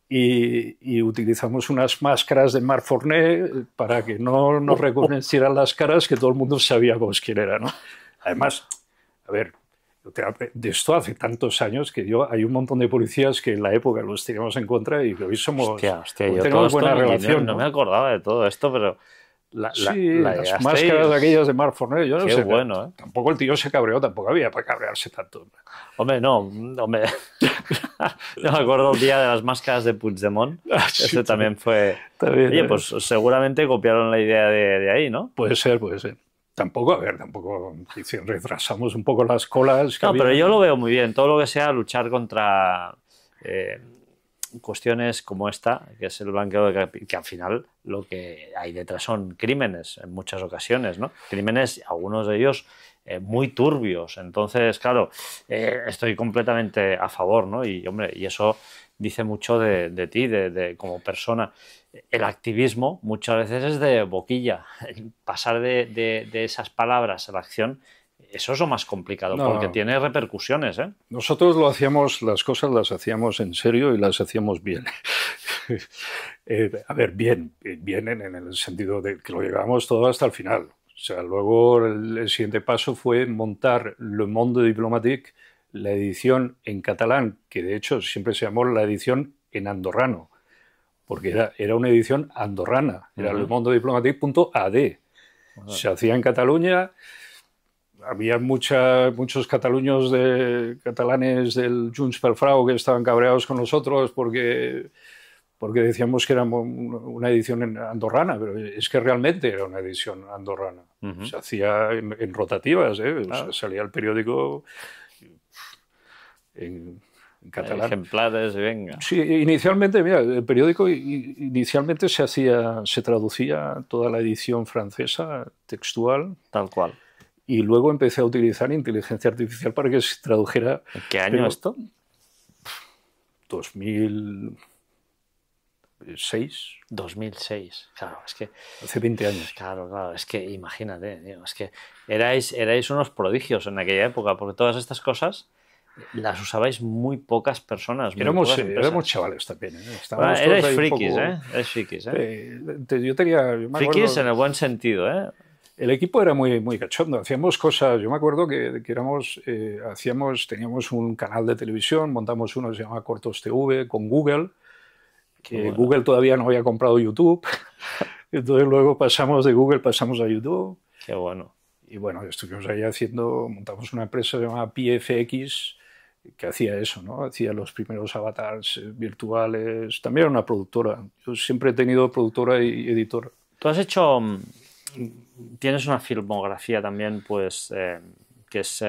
Y utilizamos unas máscaras de Marc Forné para que no nos reconocieran las caras, que todo el mundo sabía quién era, ¿no? Además, a ver, De esto hace tantos años que hay un montón de policías que en la época los teníamos en contra y que hoy somos... Hostia, hoy yo tenemos buena relación. No me acordaba de todo esto, pero... las máscaras aquellas de Marc Fornell, yo no sé. Bueno, ¿eh? Tampoco el tío se cabreó, tampoco había para cabrearse tanto. Hombre, no. Yo me acuerdo el día de las máscaras de Puigdemont. Sí, Ese también fue... También, oye, pues seguramente copiaron la idea de ahí, ¿no? Puede ser. Tampoco retrasamos un poco las colas. No, pero yo lo veo muy bien. Todo lo que sea luchar contra cuestiones como esta, que es el blanqueo que al final lo que hay detrás son crímenes en muchas ocasiones, ¿no? Crímenes, algunos de ellos muy turbios. Entonces, claro, estoy completamente a favor, ¿no? Y, hombre, y eso dice mucho de ti, como persona. El activismo muchas veces es de boquilla. Pasar de esas palabras a la acción, eso es lo más complicado, porque tiene repercusiones, ¿eh? Nosotros las cosas las hacíamos en serio y las hacíamos bien. A ver, bien en el sentido de que lo llevábamos todo hasta el final. O sea, luego el siguiente paso fue montar Le Monde Diplomatique, la edición en catalán, que de hecho siempre se llamó la edición en andorrano, porque era una edición andorrana, era Le Monde Diplomatique.ad. Se hacía en Cataluña, había muchos catalanes del Junts pel Frau que estaban cabreados con nosotros porque decíamos que era una edición andorrana, pero es que realmente era una edición andorrana. Se hacía en rotativas, claro. O sea, salía el periódico en catalán. Ejemplares, venga. Sí, inicialmente, mira, el periódico inicialmente se traducía toda la edición francesa textual. Tal cual. Y luego empecé a utilizar inteligencia artificial para que se tradujera. ¿En qué año esto? 2006. 2006, claro, es que... Hace 20 años. Claro, es que imagínate, tío, es que erais unos prodigios en aquella época, porque todas estas cosas las usabais muy pocas personas. Éramos chavales también, ¿eh? Bueno, erais frikis, Erais frikis, yo tenía... Frikis en el buen sentido, ¿eh? El equipo era muy, muy cachondo, hacíamos cosas, yo me acuerdo que teníamos un canal de televisión, montamos uno que se llama Cortos TV con Google, que bueno. Google todavía no había comprado YouTube, entonces luego pasamos de Google, pasamos a YouTube. Qué bueno. Y bueno, estuvimos ahí montamos una empresa llamada PFX, que hacía eso, ¿no? Hacía los primeros avatars virtuales, también era una productora, yo siempre he tenido productora y editora. Tú has tienes una filmografía también, pues, que es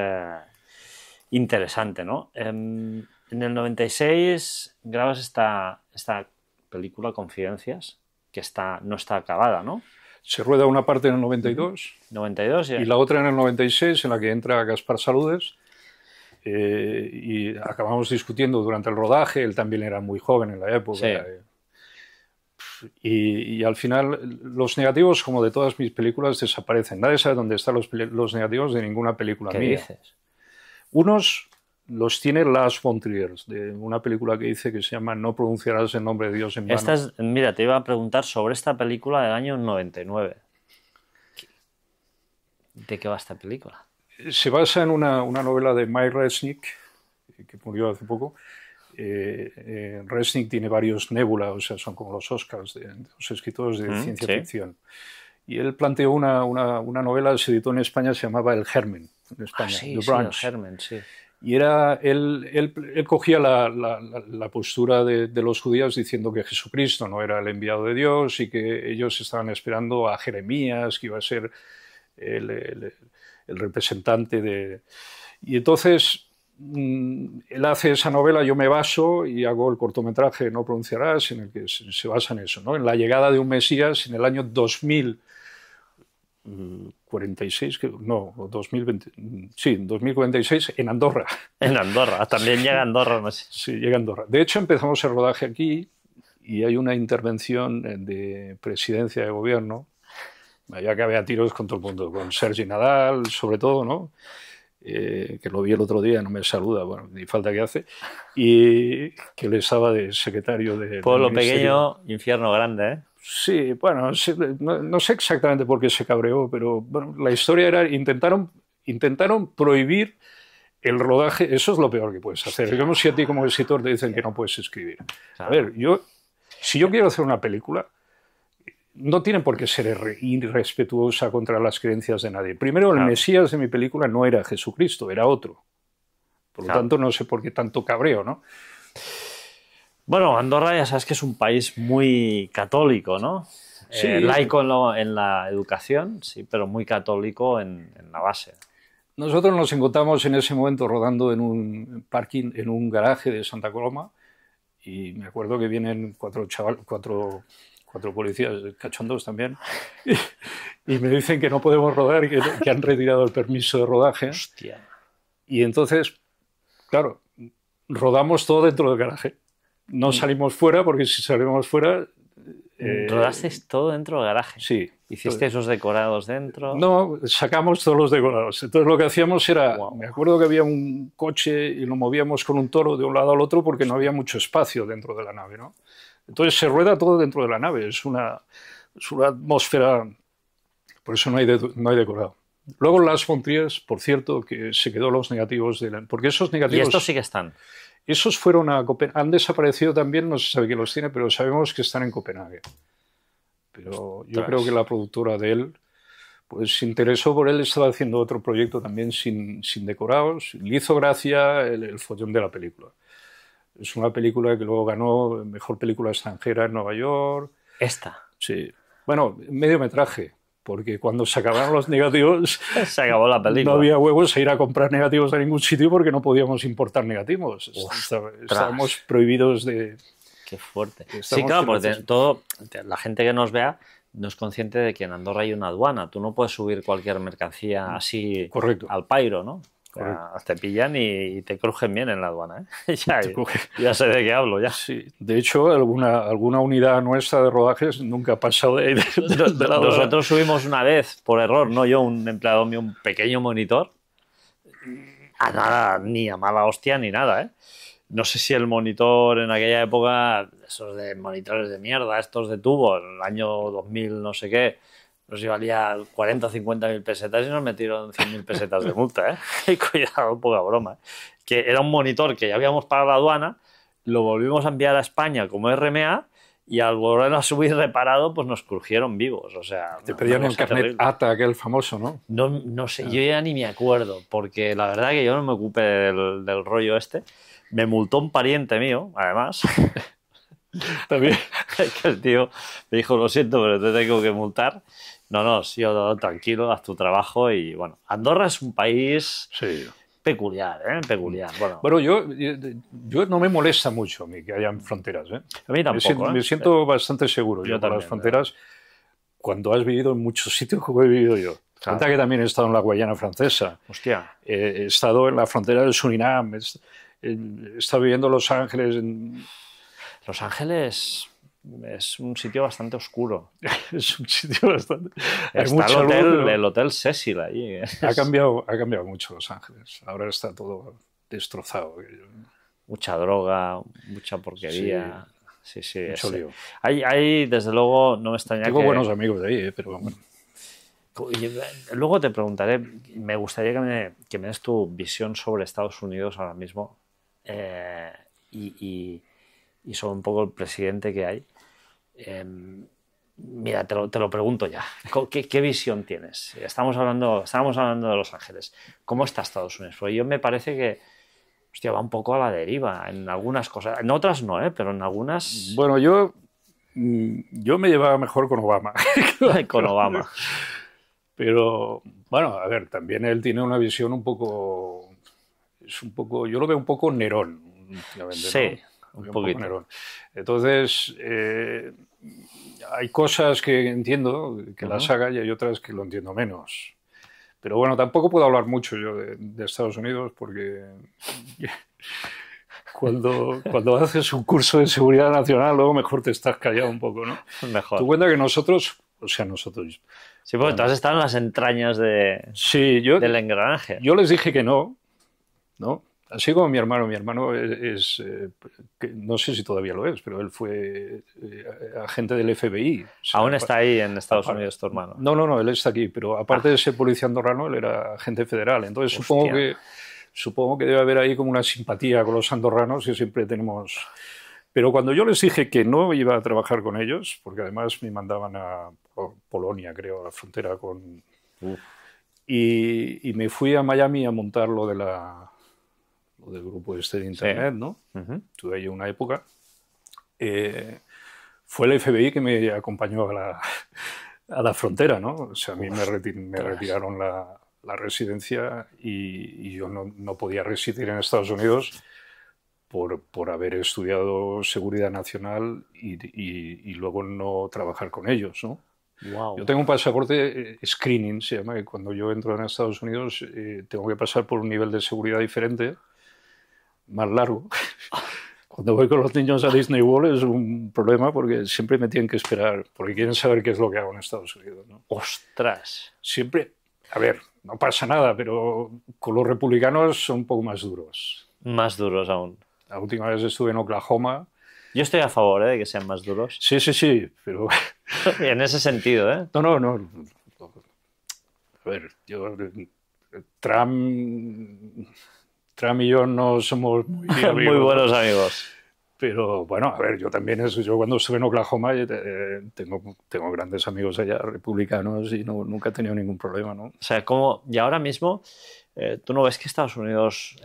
interesante, ¿no? En el 96 grabas esta película, Confidencias, que no está acabada, ¿no? Se rueda una parte en el 92. 92, y la otra en el 96, en la que entra Gaspar Saludes. Y acabamos discutiendo durante el rodaje, él también era muy joven en la época. Sí. Y al final los negativos, como de todas mis películas, desaparecen. Nadie sabe dónde están los negativos de ninguna película mía. ¿Qué dices? Unos los tiene Lars von Trier, de una película que dice que se llama No pronunciarás el nombre de Dios en vano. Mira, te iba a preguntar sobre esta película del año 99. ¿De qué va esta película? Se basa en una novela de Mike Resnick, que murió hace poco. Resnick tiene varios Nebula, o sea, son como los Oscars de los escritores de ciencia ficción. Y él planteó una novela, se editó en España, se llamaba El Germen, en España, The Branch. El Germen, sí. Y él cogía la postura de los judíos diciendo que Jesucristo no era el enviado de Dios y que ellos estaban esperando a Jeremías, que iba a ser el representante de... Y entonces él hace esa novela, yo me baso y hago el cortometraje No pronunciarás, en el que se basa en eso, ¿no? En la llegada de un Mesías en el año 2046, no, 2020, sí, 2046 en Andorra. En Andorra, también llega a Andorra, no sé. Sí, llega a Andorra. De hecho, empezamos el rodaje aquí y hay una intervención de presidencia de gobierno, ya que había tiros con todo el mundo, con Sergi Nadal, sobre todo, ¿no? Que lo vi el otro día, no me saluda, bueno, ni falta que hace, y que él estaba de secretario de... Pueblo pequeño, infierno grande, ¿eh? Sí, bueno, no sé exactamente por qué se cabreó, pero bueno, la historia era, intentaron prohibir el rodaje, eso es lo peor que puedes hacer. Es como si a ti como escritor te dicen que no puedes escribir. Claro. A ver, si yo quiero hacer una película, no tiene por qué ser irrespetuosa contra las creencias de nadie. Primero, el Mesías de mi película no era Jesucristo, era otro. Por lo tanto, no sé por qué tanto cabreo, ¿no? Bueno, Andorra ya sabes que es un país muy católico, ¿no? Sí. Laico en la educación, sí, pero muy católico en laบase. Nosotros nos encontramos en ese momento rodando en un parking, en un garaje de Santa Coloma, y me acuerdo que vienen cuatro policías cachondos también, y me dicen que no podemos rodar, que han retirado el permiso de rodaje. Hostia. Y entonces, claro, rodamos todo dentro del garaje. No salimos fuera, porque si salimos fuera... ¿Rodasteis todo dentro del garaje? Sí. ¿Hiciste esos decorados dentro? No, sacamos todos los decorados. Entonces lo que hacíamos era, me acuerdo que había un coche y lo movíamos con un toro de un lado al otro porque no había mucho espacio dentro de la nave, ¿no? Entonces se rueda todo dentro de la nave. Es una atmósfera, por eso no hay decorado. Luego Las Montriers, por cierto, que se quedó los negativos porque esos negativos... ¿Y estos sí que están? Esos fueron a Copenhague. Han desaparecido también, no se sabe quién los tiene, pero sabemos que están en Copenhague. Pero yo creo que la productora de él pues se interesó por él, estaba haciendo otro proyecto también sin decorados. Le hizo gracia el follón de la película. Es una película que luego ganó Mejor Película Extranjera en Nueva York. ¿Esta? Sí. Bueno, mediometraje, porque cuando se acabaron los negativos... Se acabó la película. No había huevos a ir a comprar negativos a ningún sitio porque no podíamos importar negativos. Estábamos prohibidos de... Qué fuerte. Sí, claro, porque la gente que nos vea no es consciente de que en Andorra hay una aduana. Tú no puedes subir cualquier mercancía así al pairo, ¿no? O sea, te pillan y te crujen bien en la aduana, ¿eh? ya sé de qué hablo, ya. Sí. De hecho, alguna unidad nuestra de rodajes nunca ha pasado de la aduana. Nosotros subimos una vez, por error, no yo, un empleado mío, un pequeño monitor. A nada, ni a mala hostia, ni nada, ¿eh? No sé si el monitor en aquella época, esos de monitores de mierda, estos de tubo, en el año 2000 no sé qué, nos valía 40 o 50 mil pesetas y nos metieron 100.000 pesetas de multa, ¿eh? Y cuidado, poca broma, ¿eh? Que era un monitor que ya habíamos pagado la aduana, lo volvimos a enviar a España como RMA y al volver a subir reparado, pues nos crujieron vivos, o sea... Te pedían el carnet ATA, aquel famoso, ¿no? No sé, yo ya ni me acuerdo, porque la verdad que yo no me ocupé del rollo este. Me multó un pariente mío, además. También. Que el tío me dijo, lo siento, pero te tengo que multar. No, sí, tranquilo, haz tu trabajo. Y bueno, Andorra es un país peculiar, ¿eh? Peculiar. Bueno, yo no me molesta mucho a mí que hayan fronteras, ¿eh? A mí tampoco. Me siento bastante seguro yo con las fronteras cuando has vivido en muchos sitios como he vivido yo. Claro. Cuenta que también he estado en la Guayana Francesa. Hostia. He estado en la frontera del Surinam. He estado viviendo en Los Ángeles. Los Ángeles es un sitio bastante oscuro. Es un sitio bastante... Está el hotel Cecil allí. Ha cambiado mucho Los Ángeles. Ahora está todo destrozado. Mucha droga, mucha porquería. Sí. Mucho lío. Ahí, desde luego, no me extraña Tengo buenos amigos de ahí, pero bueno. Luego te preguntaré, me gustaría que me des tu visión sobre Estados Unidos ahora mismo y sobre un poco el presidente que hay. Mira, te lo pregunto ya. ¿Qué visión tienes? Estábamos hablando de Los Ángeles. ¿Cómo está Estados Unidos? Porque yo me parece que va un poco a la deriva en algunas cosas. En otras no, pero en algunas... Bueno, yo me llevaba mejor con Obama. Con Obama. Pero, bueno, a ver, también él tiene una visión yo lo veo un poco Nerón. Sí, ¿no? un poquito. Nerón. Entonces, hay cosas que entiendo que las haga y hay otras que lo entiendo menos. Pero bueno, tampoco puedo hablar mucho yo de Estados Unidos porque cuando haces un curso de seguridad nacional, luego mejor te estás callado un poco, ¿no? Mejor. Tú cuenta que nosotros... Sí, porque tú has estado en las entrañas del engranaje. Yo les dije que no. Así como mi hermano. Mi hermano no sé si todavía lo es, pero él fue agente del FBI. O sea, ¿Aún está ahí en Estados Unidos tu hermano? No, él está aquí, pero aparte de ser policía andorrano, él era agente federal. Entonces supongo que debe haber ahí como una simpatía con los andorranos que siempre tenemos. Pero cuando yo les dije que no iba a trabajar con ellos, porque además me mandaban a Polonia, creo, a la frontera con... Y me fui a Miami a montar lo del grupo este de Internet, Sí. ¿no? Tuve ahí una época. Fue el FBI que me acompañó a la frontera, ¿no? O sea, a mí me retiraron la residencia y yo no podía residir en Estados Unidos por haber estudiado seguridad nacional y luego no trabajar con ellos, ¿no? Wow. Yo tengo un pasaporte screening, se llama, que cuando yo entro en Estados Unidos tengo que pasar por un nivel de seguridad diferente, más largo. Cuando voy con los niños a Disney World es un problema porque siempre me tienen que esperar, porque quieren saber qué es lo que hago en Estados Unidos, ¿no? ¡Ostras! Siempre, a ver, no pasa nada, pero con los republicanos son un poco más duros. Más duros aún. La última vez estuve en Oklahoma. Yo estoy a favor, de que sean más duros. Sí, pero... En ese sentido, ¿eh? No. A ver, Trump y yo no somos muy amigos. Muy buenos amigos. Pero bueno, a ver, yo también, yo cuando estuve en Oklahoma tengo grandes amigos allá, republicanos, y nunca he tenido ningún problema, ¿no? O sea, y ahora mismo, ¿tú no ves que Estados Unidos,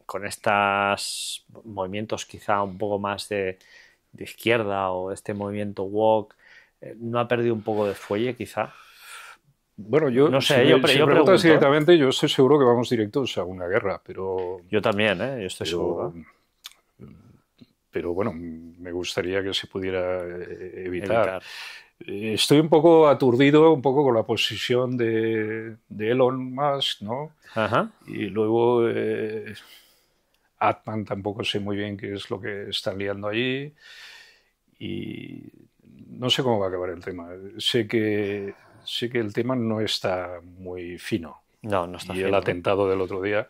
con estos movimientos quizá un poco más de izquierda o este movimiento woke, no ha perdido un poco de fuelle quizá? Bueno, yo, no sé, si yo me pregunto, preguntas directamente, yo estoy seguro que vamos directos a una guerra, pero... Yo también, yo estoy seguro. Pero bueno, me gustaría que se pudiera evitar. Estoy un poco aturdido, un poco con la posición de Elon Musk, ¿no? Ajá. Y luego Atman tampoco sé muy bien qué es lo que están liando allí. Y no sé cómo va a acabar el tema. Sé que el tema no está muy fino. No está y fino. el atentado del otro día,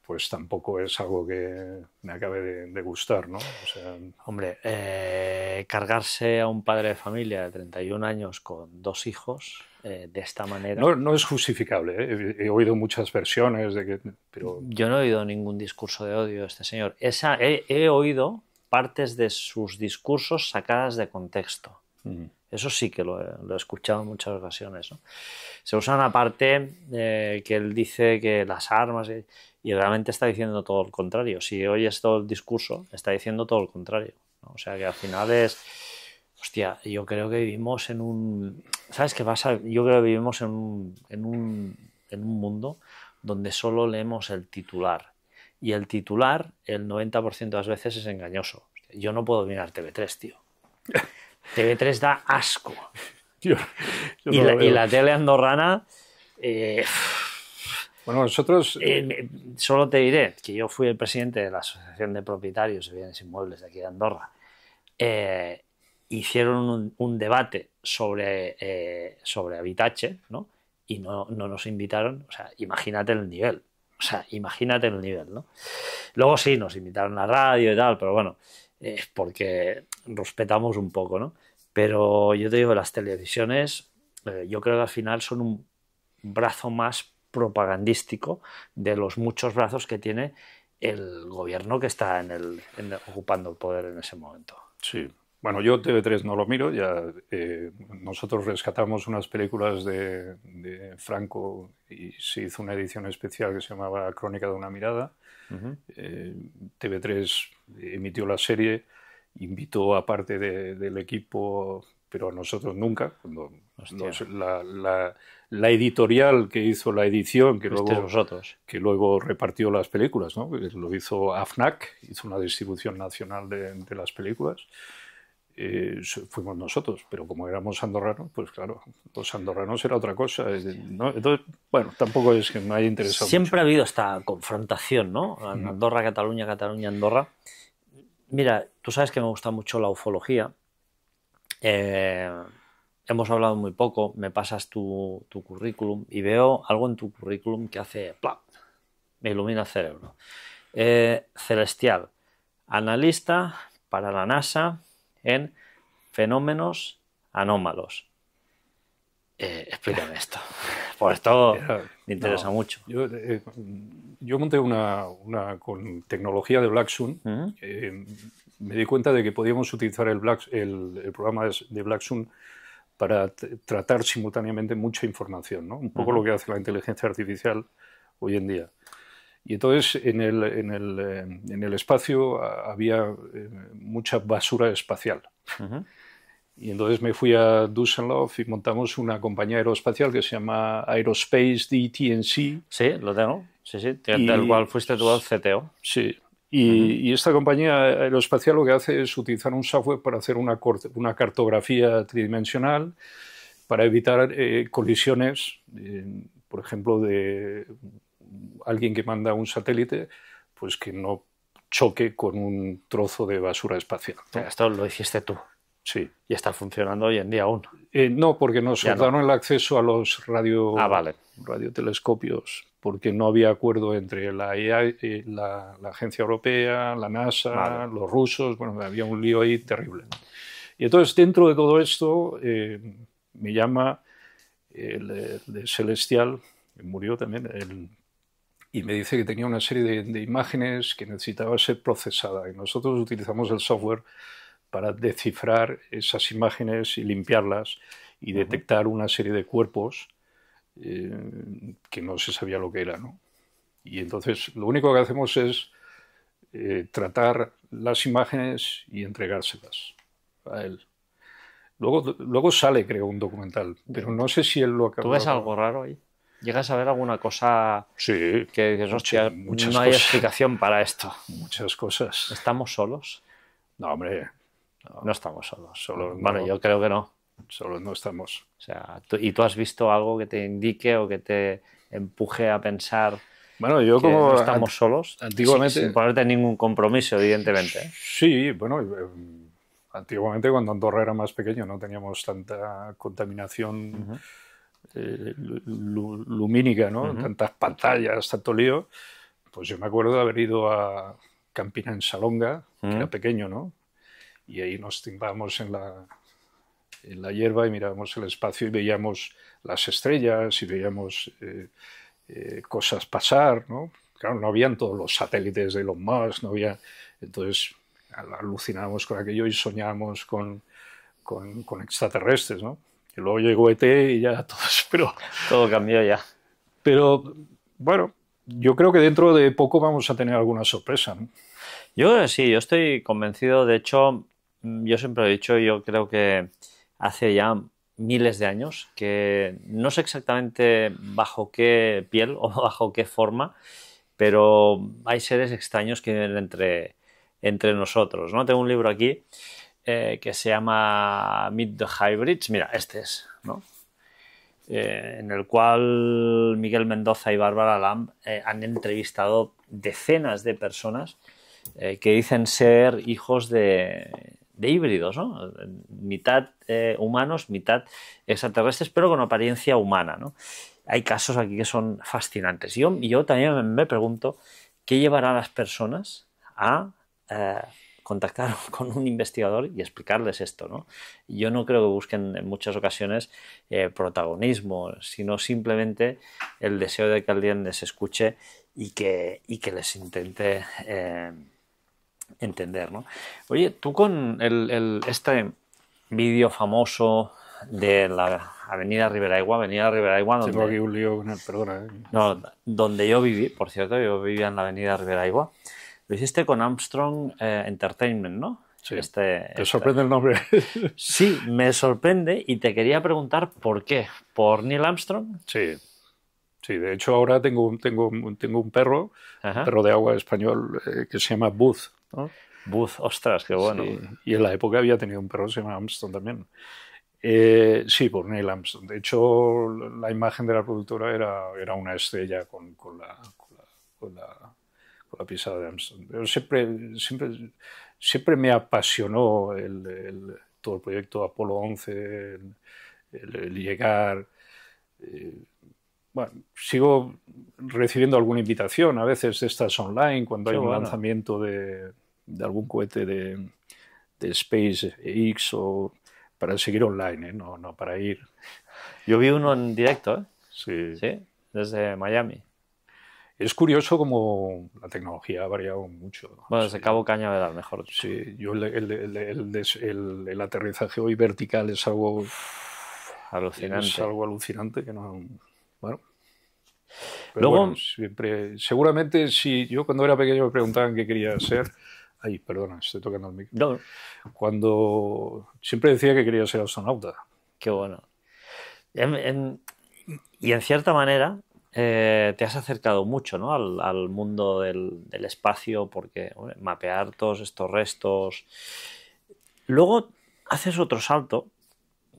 pues tampoco es algo que me acabe de gustar, ¿no? O sea... Hombre, cargarse a un padre de familia de 31 años con 2 hijos de esta manera... No es justificable, ¿eh? He oído muchas versiones de que... Pero... Yo no he oído ningún discurso de odio de este señor. He oído partes de sus discursos sacadas de contexto. Eso sí que lo he escuchado en muchas ocasiones, ¿no? Se usa una parte que él dice que las armas... Y realmente está diciendo todo lo contrario. Si oyes todo el discurso, está diciendo todo lo contrario, ¿no? O sea que al final es... Hostia, yo creo que vivimos en un... ¿Sabes qué pasa? Yo creo que vivimos en un mundo donde solo leemos el titular. Y el titular, el 90% de las veces, es engañoso. Yo no puedo mirar TV3, tío. TV3 da asco. Yo y la tele andorrana... Bueno, nosotros... solo te diré que yo fui el presidente de la Asociación de Propietarios de Bienes Inmuebles de aquí de Andorra. Hicieron un debate sobre Habitatge, ¿no? Y no nos invitaron. O sea, imagínate el nivel. ¿No? Luego sí, nos invitaron a la radio y tal, pero bueno, porque respetamos un poco, ¿no? Pero yo te digo, las televisiones, yo creo que al final son un brazo más propagandístico de los muchos brazos que tiene el gobierno que está ocupando el poder en ese momento. Sí. Bueno, yo TV3 no lo miro, ya nosotros rescatamos unas películas de Franco y se hizo una edición especial que se llamaba Crónica de una mirada. TV3 emitió la serie, invitó a parte del equipo, pero a nosotros nunca. Cuando la editorial que hizo la edición, que luego repartió las películas, ¿no? Lo hizo AFNAC, hizo una distribución nacional de las películas. Fuimos nosotros, pero como éramos andorranos, pues claro, los andorranos era otra cosa, ¿no? Entonces, bueno, tampoco es que me haya interesado Siempre mucho. Ha habido esta confrontación, ¿no? Andorra, Cataluña, Cataluña, Andorra. Mira, tú sabes que me gusta mucho la ufología. Hemos hablado muy poco, me pasas tu currículum y veo algo en tu currículum que hace ¡plap! Me ilumina el cerebro. Celestial, analista para la NASA en fenómenos anómalos. Explícame esto. Pues esto me interesa mucho. Yo monté una con tecnología de Black Sun. Me di cuenta de que podíamos utilizar el programa de Black Sun para tratar simultáneamente mucha información, ¿no? Un poco lo que hace la inteligencia artificial hoy en día. Y entonces en el espacio había mucha basura espacial. Y entonces me fui a Düsseldorf y montamos una compañía aeroespacial que se llama Aerospace DT&C. Sí, lo tengo. Sí, del cual fuiste tú el CTO. Sí. Y esta compañía aeroespacial lo que hace es utilizar un software para hacer una cartografía tridimensional para evitar colisiones, por ejemplo, de alguien que manda un satélite, pues que no choque con un trozo de basura espacial, ¿no? Pero esto lo hiciste tú. Sí. Y está funcionando hoy en día aún. No, porque nos cortaron el acceso a los radiotelescopios, porque no había acuerdo entre la EA, la Agencia Europea, la NASA, los rusos. Bueno, había un lío ahí terrible. Y entonces, dentro de todo esto, me llama el de Celestial, que murió también, y me dice que tenía una serie de imágenes que necesitaba ser procesada. Y nosotros utilizamos el software para descifrar esas imágenes y limpiarlas y detectar una serie de cuerpos que no se sabía lo que era, ¿no? Y entonces lo único que hacemos es tratar las imágenes y entregárselas a él. Luego sale, creo, un documental, pero no sé si él lo acabó. ¿Tú ves algo raro ahí? ¿Llegas a ver alguna cosa que dices, hostia, no hay explicación para esto? Muchas cosas. ¿Estamos solos? No, hombre. No estamos solos. Bueno, yo creo que no. Solos no estamos. O sea, ¿y tú has visto algo que te indique o que te empuje a pensar bueno, yo que como no estamos solos? Antiguamente, sin ponerte ningún compromiso, evidentemente. Sí, bueno, antiguamente cuando Andorra era más pequeño no teníamos tanta contaminación lumínica, ¿no? Tantas pantallas, tanto lío. Pues yo me acuerdo de haber ido a Campina en Salonga, que era pequeño, ¿no? Y ahí nos timbábamos en la hierba y mirábamos el espacio y veíamos las estrellas y veíamos cosas pasar, ¿no? Claro, no habían todos los satélites de Elon Musk, no había... Entonces alucinábamos con aquello y soñábamos con extraterrestres, ¿no? Y luego llegó ET y ya todo cambió ya. Pero, bueno, yo creo que dentro de poco vamos a tener alguna sorpresa, ¿no? Yo sí, yo estoy convencido. De hecho, yo siempre he dicho, yo creo que hace ya miles de años, que no sé exactamente bajo qué piel o bajo qué forma, pero hay seres extraños que viven entre nosotros, ¿no? Tengo un libro aquí que se llama Meet the Hybrids. Mira, este es, ¿no? En el cual Miguel Mendoza y Bárbara Lamb han entrevistado decenas de personas que dicen ser hijos de híbridos, ¿no? Mitad humanos, mitad extraterrestres, pero con apariencia humana, ¿no? Hay casos aquí que son fascinantes. Yo también me pregunto qué llevará a las personas a contactar con un investigador y explicarles esto, ¿no? Yo no creo que busquen en muchas ocasiones protagonismo, sino simplemente el deseo de que alguien les escuche y que les intente entender, ¿no? Oye, tú con este vídeo famoso de la Avenida Riberaigua, donde... Tengo aquí un lío con el, perdona. No, donde yo viví, por cierto, yo vivía en la Avenida Riberaigua. Lo hiciste con Armstrong Entertainment, ¿no? Sí. ¿Te sorprende el nombre? Sí, me sorprende y te quería preguntar por qué. ¿Por Neil Armstrong? Sí. Sí, de hecho ahora tengo un perro, un perro de agua español que se llama Buzz, ¿no? Buzz, ostras, qué bueno. Sí. Y en la época había tenido un perro que se llama Armstrong también. Sí, por Neil Armstrong. De hecho, la imagen de la productora era una estrella con la pisada de Armstrong. Pero siempre me apasionó todo el proyecto Apolo 11, el llegar... Bueno, sigo recibiendo alguna invitación a veces de estas online cuando hay un lanzamiento de algún cohete de SpaceX o para seguir online, ¿eh? No para ir. Yo vi uno en directo, ¿eh? Sí. ¿Sí? Desde Miami. Es curioso como la tecnología ha variado mucho. Bueno, Sí. desde Cabo Cañaveral, mejor dicho. Sí, yo el aterrizaje hoy vertical es algo Alucinante. alucinante que no. Bueno, pero bueno, Luego, siempre. Seguramente si yo cuando era pequeño me preguntaban qué quería ser. Ay, perdona, estoy tocando el micro. no, Cuando siempre decía que quería ser astronauta. qué bueno. Y en cierta manera te has acercado mucho, ¿no? al mundo del espacio porque hombre, mapear todos estos restos. Luego haces otro salto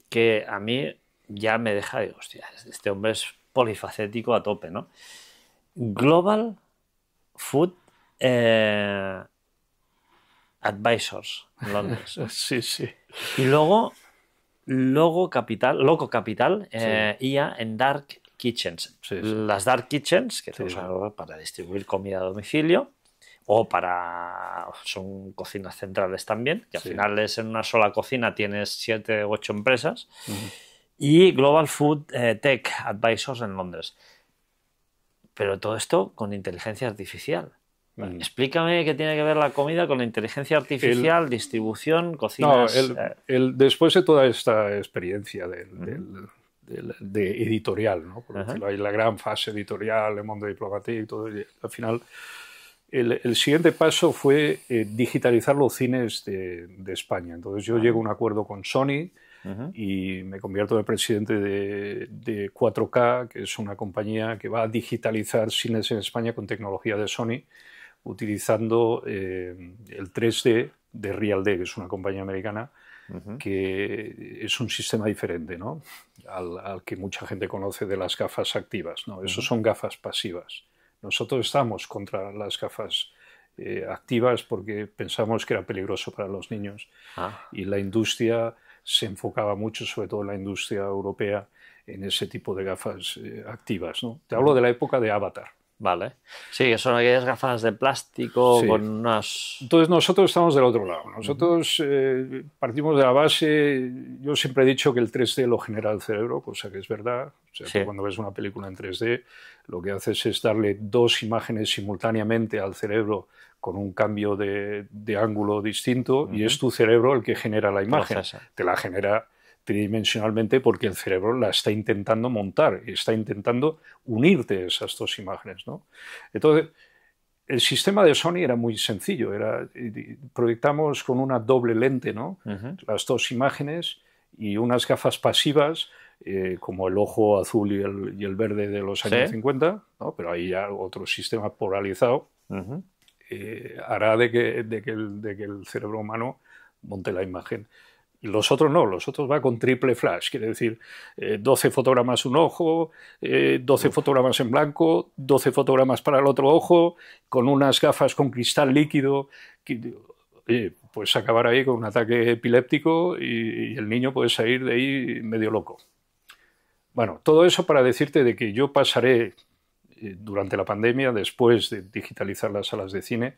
que a mí ya me deja de, hostia, este hombre es polifacético a tope, ¿no? Global Food Advisors en Londres. Sí, sí. Y luego Loco Capital, Sí. IA en Dark Kitchens. Sí, sí. Las Dark Kitchens, que Sí. son para distribuir comida a domicilio, o son cocinas centrales también, que al Sí. final es en una sola cocina tienes 7 u 8 empresas, Ujú. y Global Food Tech Advisors en Londres. Pero todo esto con inteligencia artificial. Explícame qué tiene que ver la comida con la inteligencia artificial, distribución, No, cocinas. después de toda esta experiencia de editorial, ¿no? Por decirlo, hay la gran fase editorial, el mundo diplomático y todo, y al final el siguiente paso fue digitalizar los cines de España. Entonces yo llego a un acuerdo con Sony y me convierto en el presidente de 4K, que es una compañía que va a digitalizar cines en España con tecnología de Sony, utilizando el 3D de Real D, que es una compañía americana, que es un sistema diferente, ¿no? al que mucha gente conoce de las gafas activas, ¿no? Esos son gafas pasivas. Nosotros estamos contra las gafas activas porque pensamos que era peligroso para los niños y la industria se enfocaba mucho, sobre todo la industria europea, en ese tipo de gafas activas, ¿no? Te hablo de la época de Avatar. Vale. Sí, que son aquellas gafas de plástico Sí. con unas... Entonces nosotros estamos del otro lado. Nosotros partimos de la base, yo siempre he dicho que el 3D lo genera el cerebro, cosa que es verdad. O sea, Sí. tú cuando ves una película en 3D, lo que haces es darle dos imágenes simultáneamente al cerebro con un cambio de ángulo distinto y es tu cerebro el que genera la imagen. Procesa. Te la genera tridimensionalmente porque el cerebro la está intentando montar, está intentando unirte esas dos imágenes, ¿no? Entonces, el sistema de Sony era muy sencillo, proyectamos con una doble lente, ¿no? Las dos imágenes y unas gafas pasivas, como el ojo azul y el verde de los años 50, ¿no? Pero ahí ya otro sistema polarizado hará de que el cerebro humano monte la imagen. Y los otros no, los otros va con triple flash, quiere decir 12 fotogramas un ojo, 12 fotogramas en blanco, 12 fotogramas para el otro ojo, con unas gafas con cristal líquido. Puedes acabar ahí con un ataque epiléptico y el niño puede salir de ahí medio loco. Bueno, todo eso para decirte de que yo pasaré durante la pandemia, después de digitalizar las salas de cine,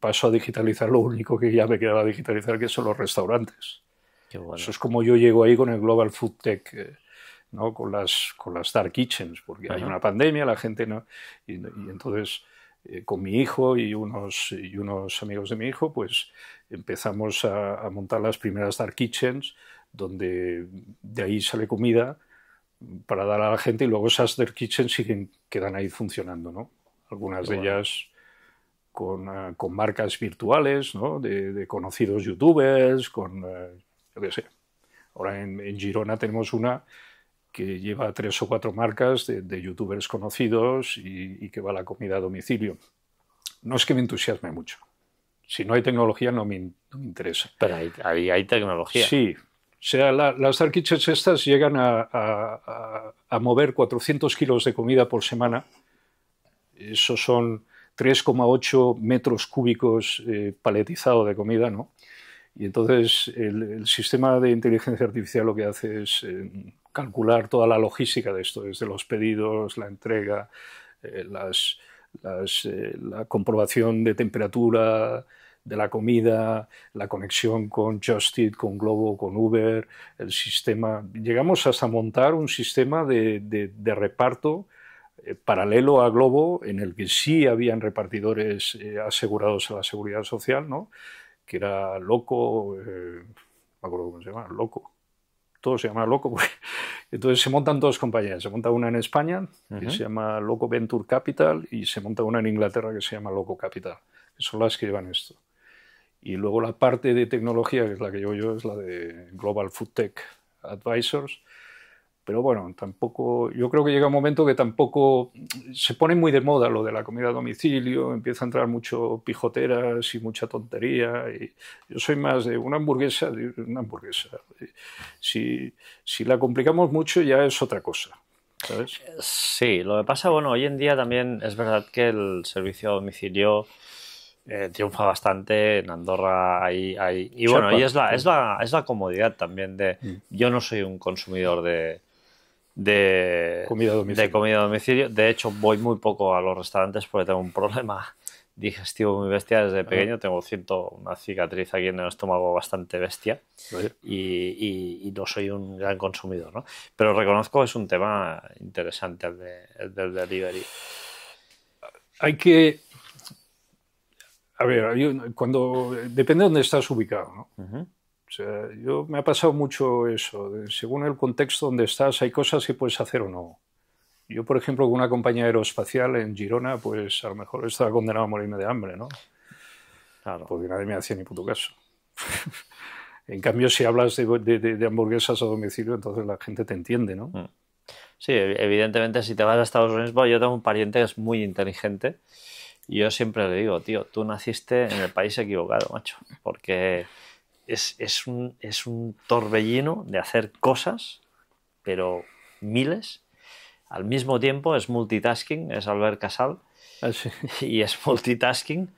paso a digitalizar lo único que ya me quedaba digitalizar, que son los restaurantes. Qué bueno. Eso es como yo llego ahí con el Global Food Tech, ¿no? con las Dark Kitchens, porque hay una pandemia, la gente no... Y entonces, con mi hijo y unos amigos de mi hijo, pues empezamos a montar las primeras Dark Kitchens, donde de ahí sale comida para dar a la gente, y luego esas Dark Kitchens quedan ahí funcionando, ¿no? Algunas de ellas con marcas virtuales, ¿no? de conocidos youtubers, yo qué sé. Ahora en Girona tenemos una que lleva 3 o 4 marcas de youtubers conocidos y que va la comida a domicilio. No es que me entusiasme mucho. Si no hay tecnología no me interesa. Pero ahí hay tecnología. Sí. O sea, las Dark Kitchens estas llegan a mover 400 kilos de comida por semana. Eso son 3,8 metros cúbicos paletizado de comida, ¿no? Y entonces el sistema de inteligencia artificial lo que hace es calcular toda la logística de esto, desde los pedidos, la entrega, la comprobación de temperatura, de la comida, la conexión con Just Eat, con Glovo, con Uber, el sistema. Llegamos hasta montar un sistema de reparto paralelo a Glovo, en el que sí habían repartidores asegurados a la seguridad social, ¿no? Que era Loco, no me acuerdo cómo se llama, Loco. Todo se llama Loco. Entonces se montan dos compañías. Se monta una en España, que se llama Loco Venture Capital, y se monta una en Inglaterra que se llama Loco Capital, que son las que llevan esto. Y luego la parte de tecnología, que es la que llevo yo, es la de Global Food Tech Advisors. Pero bueno, tampoco, yo creo que llega un momento que tampoco se pone muy de moda lo de la comida a domicilio, empieza a entrar mucho pijoteras y mucha tontería. Y yo soy más de una hamburguesa. Si la complicamos mucho ya es otra cosa, ¿sabes? Sí, lo que pasa, bueno, hoy en día también es verdad que el servicio a domicilio triunfa bastante en Andorra. Y bueno, y es la comodidad también de... Yo no soy un consumidor de comida a domicilio. De hecho, voy muy poco a los restaurantes porque tengo un problema digestivo muy bestia desde pequeño. Tengo una cicatriz aquí en el estómago bastante bestia y no soy un gran consumidor, ¿no? Pero reconozco que es un tema interesante el del delivery. Hay que... A ver, depende de dónde estás ubicado, ¿no? O sea, me ha pasado mucho eso. Según el contexto donde estás, hay cosas que puedes hacer o no. Yo, por ejemplo, con una compañía aeroespacial en Girona, pues a lo mejor estaba condenado a morirme de hambre, ¿no? Claro. Porque nadie me hacía ni puto caso. En cambio, si hablas de hamburguesas a domicilio, entonces la gente te entiende, ¿no? Sí, evidentemente, si te vas a Estados Unidos, bueno, yo tengo un pariente que es muy inteligente y yo siempre le digo, tío, tú naciste en el país equivocado, macho, porque... Es un torbellino de hacer cosas, pero miles. Al mismo tiempo es multitasking, es Albert Casal, y es multitasking.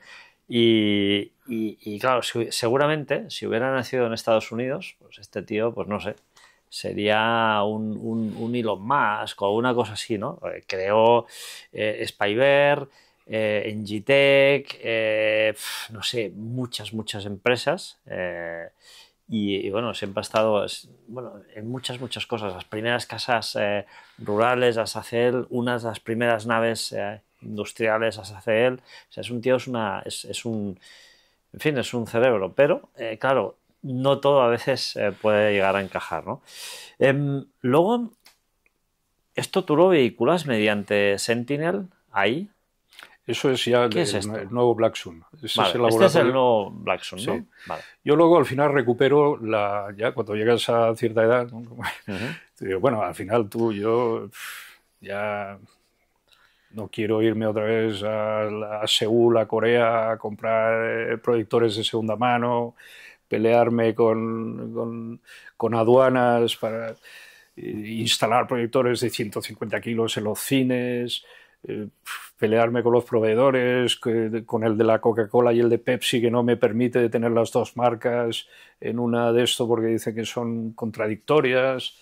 Y claro, seguramente si hubiera nacido en Estados Unidos, pues este tío, pues no sé, sería un Elon Musk o una cosa así, ¿no? Creó Spyber, Engitech, no sé, muchas empresas y bueno, siempre ha estado en muchas cosas. Las primeras casas rurales las hace él, unas de las primeras naves industriales las hace él. O sea, es un tío, en fin, es un cerebro, pero claro, no todo a veces puede llegar a encajar, ¿no? Luego, esto tú lo vehiculas mediante Sentinel ahí. Eso es ya el nuevo Black Sun. Este es el nuevo Black Sun, ¿no? Sí. Vale. Yo luego al final recupero ya cuando llegas a cierta edad, ¿no? Digo, bueno, al final yo ya no quiero irme otra vez a Seúl, a Corea, a comprar proyectores de segunda mano, pelearme con aduanas para instalar proyectores de 150 kilos en los cines, pelearme con los proveedores, con el de la Coca-Cola y el de Pepsi, que no me permite tener las dos marcas en una de esto porque dice que son contradictorias.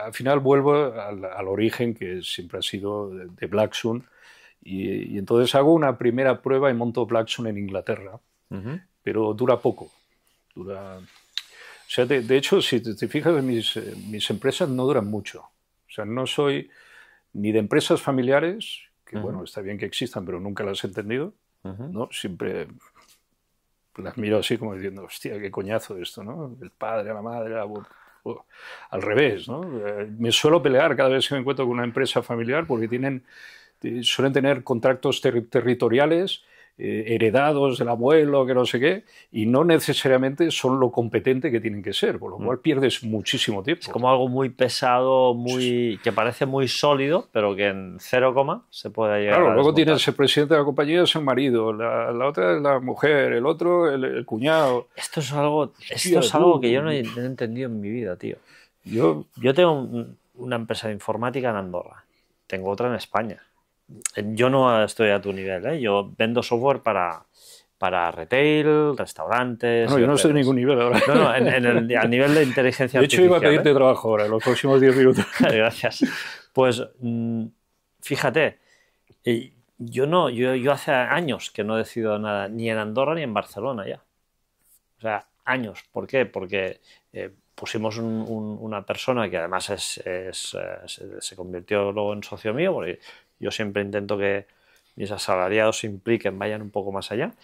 Al final vuelvo al origen, que siempre ha sido de Black Sun, y entonces hago una primera prueba y monto Black Sun en Inglaterra, pero dura poco. O sea, de hecho, si te fijas, mis empresas no duran mucho. O sea, no soy ni de empresas familiares, que bueno, está bien que existan, pero nunca las he entendido, ¿no? Siempre las miro así como diciendo, hostia, qué coñazo esto, ¿no? El padre, la madre, al revés, ¿no? Me suelo pelear cada vez que me encuentro con una empresa familiar porque suelen tener contratos territoriales heredados del abuelo, que no sé qué, y no necesariamente son lo competente que tienen que ser, por lo cual pierdes muchísimo tiempo. Es como algo muy pesado, que parece muy sólido, pero que en 0, se puede llegar a Claro, luego desmontar. tienes el presidente de la compañía, es el marido, la otra es la mujer, el otro el cuñado. Esto es algo que yo no he entendido en mi vida, tío. Yo tengo una empresa de informática en Andorra, tengo otra en España. Yo no estoy a tu nivel, ¿eh? Yo vendo software para retail, restaurantes... No, yo no estoy en ningún nivel ahora. No, a nivel de inteligencia artificial. De hecho, iba a pedirte trabajo ahora, en los próximos 10 minutos. Gracias. Pues, fíjate, Yo no, yo hace años que no decido nada, ni en Andorra ni en Barcelona ya. O sea, años. ¿Por qué? Porque pusimos una persona que además se convirtió luego en socio mío, porque yo siempre intento que mis asalariados se impliquen, vayan un poco más allá.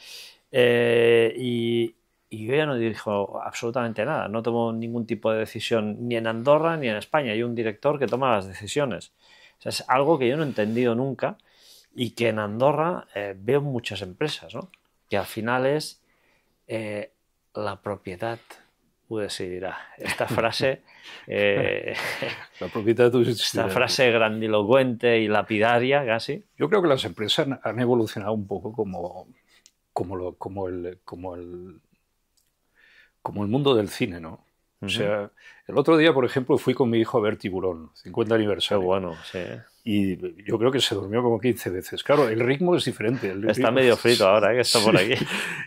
Y yo ya no dirijo absolutamente nada, no tomo ningún tipo de decisión ni en Andorra ni en España. Hay un director que toma las decisiones. O sea, es algo que yo no he entendido nunca y que en Andorra veo muchas empresas, ¿no? Que al final es la propiedad ho decidirá. Esta frase, La propiedad esta frase grandilocuente y lapidaria casi. Yo creo que las empresas han evolucionado un poco como el mundo del cine, ¿no? O sea, el otro día, por ejemplo, fui con mi hijo a ver Tiburón, 50 Qué aniversario. bueno, sí. Y yo creo que se durmió como 15 veces. Claro, el ritmo es diferente. Está medio frito ahora, que está por aquí.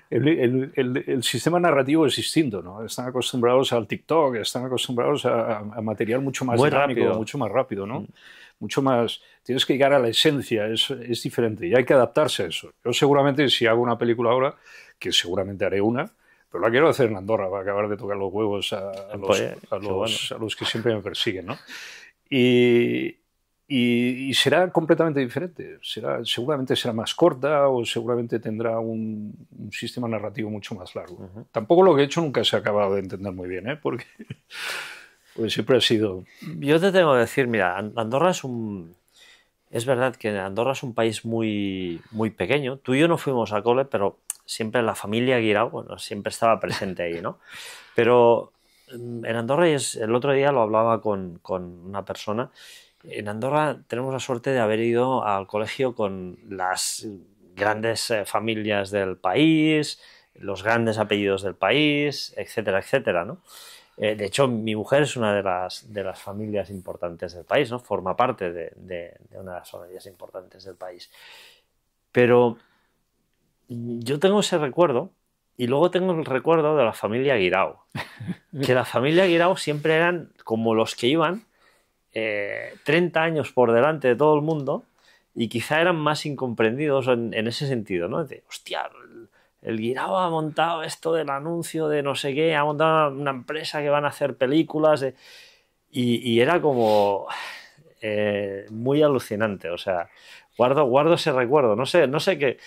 El sistema narrativo es distinto, ¿no? Están acostumbrados al TikTok, están acostumbrados a material mucho más Muy dinámico, rápido. mucho más rápido, ¿no? Mucho más... Tienes que llegar a la esencia, es diferente y hay que adaptarse a eso. Yo seguramente, si hago una película ahora, que seguramente haré una, pero la quiero hacer en Andorra para acabar de tocar los huevos a los que siempre me persiguen, ¿no? Y será completamente diferente. Seguramente será más corta o seguramente tendrá un sistema narrativo mucho más largo. Tampoco lo que he hecho nunca se ha acabado de entender muy bien, ¿eh? Porque siempre ha sido... Yo te tengo que decir, mira, Andorra es un... Es verdad que Andorra es un país muy, muy pequeño. Tú y yo no fuimos al cole, pero siempre la familia Guirao, bueno, siempre estaba presente ahí, ¿no? Pero en Andorra, el otro día lo hablaba con una persona, en Andorra tenemos la suerte de haber ido al colegio con las grandes familias del país, los grandes apellidos del país, etcétera, etcétera, ¿no? De hecho, mi mujer es una de las familias importantes del país, ¿no? Forma parte de una de las familias importantes del país. Pero yo tengo ese recuerdo y luego tengo el recuerdo de la familia Guirao. Que la familia Guirao siempre eran como los que iban 30 años por delante de todo el mundo y quizá eran más incomprendidos en ese sentido, ¿no? De, hostia, el Guirao ha montado esto del anuncio de no sé qué, ha montado una empresa que van a hacer películas y era como muy alucinante, o sea, guardo ese recuerdo, no sé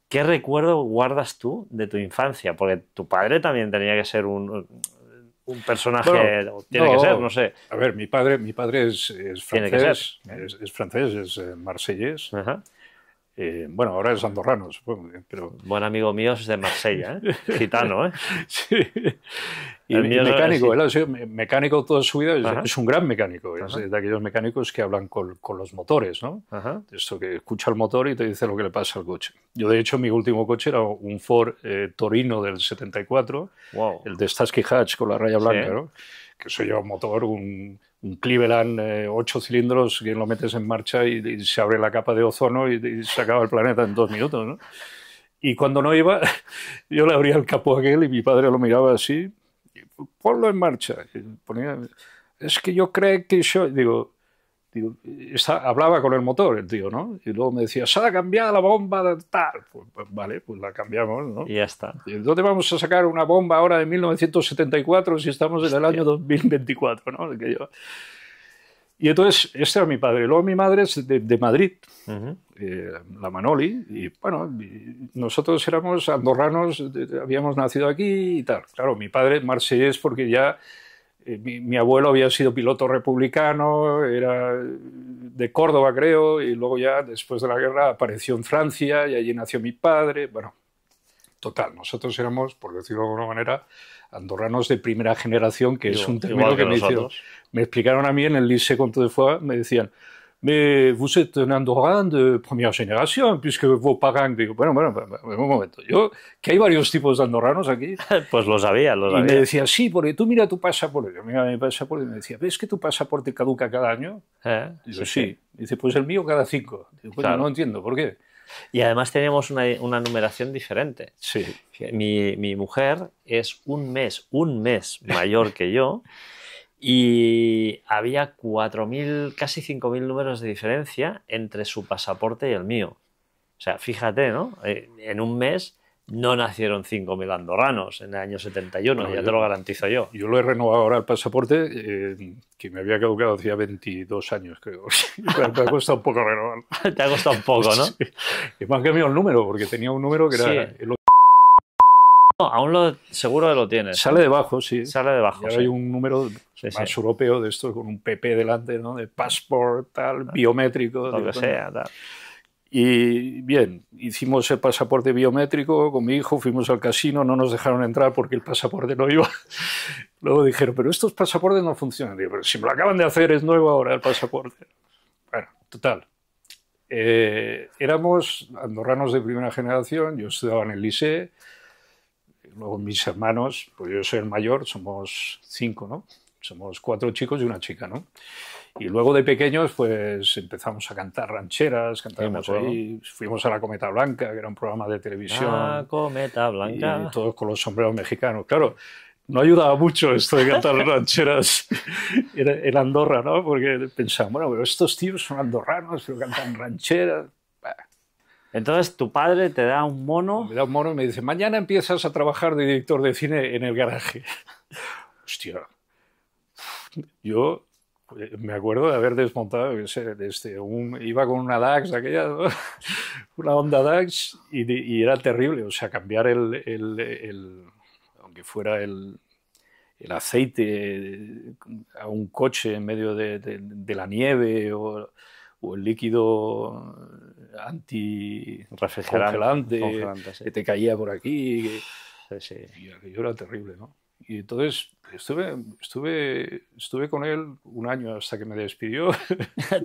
qué recuerdo guardas tú de tu infancia, porque tu padre también tenía que ser un personaje, Bueno, tiene que ser, no sé. A ver, mi padre es Tiene que francés, ser. es francés, es marsellés. Ajá. Bueno, ahora es andorrano, supongo, pero... Buen amigo mío es de Marsella, ¿eh? Gitano, ¿eh? Sí. Y El mío mecánico, sí. él ha sido mecánico toda su vida, Ajá. es un gran mecánico, es Ajá. de aquellos mecánicos que hablan con los motores, ¿no? Ajá. Esto que escucha el motor y te dice lo que le pasa al coche. Yo, de hecho, mi último coche era un Ford Torino del 74, Wow. el de Starsky Hatch con la raya blanca, Sí. ¿no? Que eso lleva un motor, un Cleveland 8 cilindros que lo metes en marcha y se abre la capa de ozono y se acaba el planeta en 2 minutos, ¿no? Y cuando no iba, yo le abría el capó a aquel y mi padre lo miraba así, y, ponlo en marcha. Y ponía, es que yo creo que yo... Digo, hablaba con el motor el tío, ¿no? Y luego me decía, se ha cambiado la bomba de tal. Pues vale, pues la cambiamos, ¿no? Y ya está. ¿Y dónde vamos a sacar una bomba ahora de 1974 si estamos en el año 2024, ¿no? Y entonces, este era mi padre. Luego mi madre es de Madrid, la Manoli, y bueno, nosotros éramos andorranos, habíamos nacido aquí y tal. Claro, mi padre marsellés porque ya mi abuelo había sido piloto republicano, era de Córdoba, creo, y luego ya después de la guerra apareció en Francia y allí nació mi padre. Bueno, total, nosotros éramos, por decirlo de alguna manera, andorranos de primera generación, que es un término que me explicaron a mí en el Lycée Comte de Foix, me decían, mais vous êtes un andorran de première génération, puisque vos parents... Digo, bueno, un momento, que hay varios tipos de andorranos aquí. Pues lo sabía. Y me decía, sí, porque tú mira tu pasaporte. Yo miraba mi pasaporte y me decía, ¿ves que tu pasaporte caduca cada año? Digo, sí. Dice, pues el mío cada 5. Digo, pues claro. No entiendo, ¿por qué? Y además teníamos una numeración diferente. Sí. Mi mujer es un mes mayor que yo y había 4.000, casi 5.000 números de diferencia entre su pasaporte y el mío. O sea, fíjate, ¿no? En un mes no nacieron 5.000 andorranos en el año 71, Bueno, ya te lo garantizo yo. Yo lo he renovado ahora el pasaporte, que me había caducado hacía 22 años, creo. Me ha costado un poco renovarlo. Te ha costado un poco, ¿no? Sí. Y me han cambiado el número, porque tenía un número que era... Sí. No, aún seguro que lo tienes. Sale debajo, sí. Sale debajo, Y ahora sí. hay un número más europeo de esto, con un PP delante, ¿no? De passport, tal, biométrico. Lo que sea, tal. Y bien, hicimos el pasaporte biométrico con mi hijo, fuimos al casino, no nos dejaron entrar porque el pasaporte no iba. Luego dijeron, pero estos pasaportes no funcionan. Digo, pero si me lo acaban de hacer, es nuevo ahora el pasaporte. Bueno, total. Éramos andorranos de primera generación, yo estudiaba en el liceo, luego mis hermanos, pues yo soy el mayor, somos 5, ¿no? Somos 4 chicos y una chica, ¿no? Y luego de pequeños, pues empezamos a cantar rancheras, cantábamos ahí, fuimos a la Cometa Blanca, que era un programa de televisión. La Cometa Blanca. Y todos con los sombreros mexicanos. Claro, no ayudaba mucho esto de cantar rancheras en Andorra, ¿no? Porque pensaban, bueno, pero estos tíos son andorranos, pero cantan rancheras. Entonces tu padre te da un mono. Me da un mono y me dice, mañana empiezas a trabajar de director de cine en el garaje. Hostia. Yo me acuerdo de haber desmontado, iba con una Dax, aquella, ¿no? Una Honda Dax, y era terrible. O sea, cambiar aunque fuera el aceite a un coche en medio de la nieve o el líquido anti-congelante sí. Que te caía por aquí. Sí. Y aquello era terrible, ¿no? Y entonces estuve con él un año hasta que me despidió.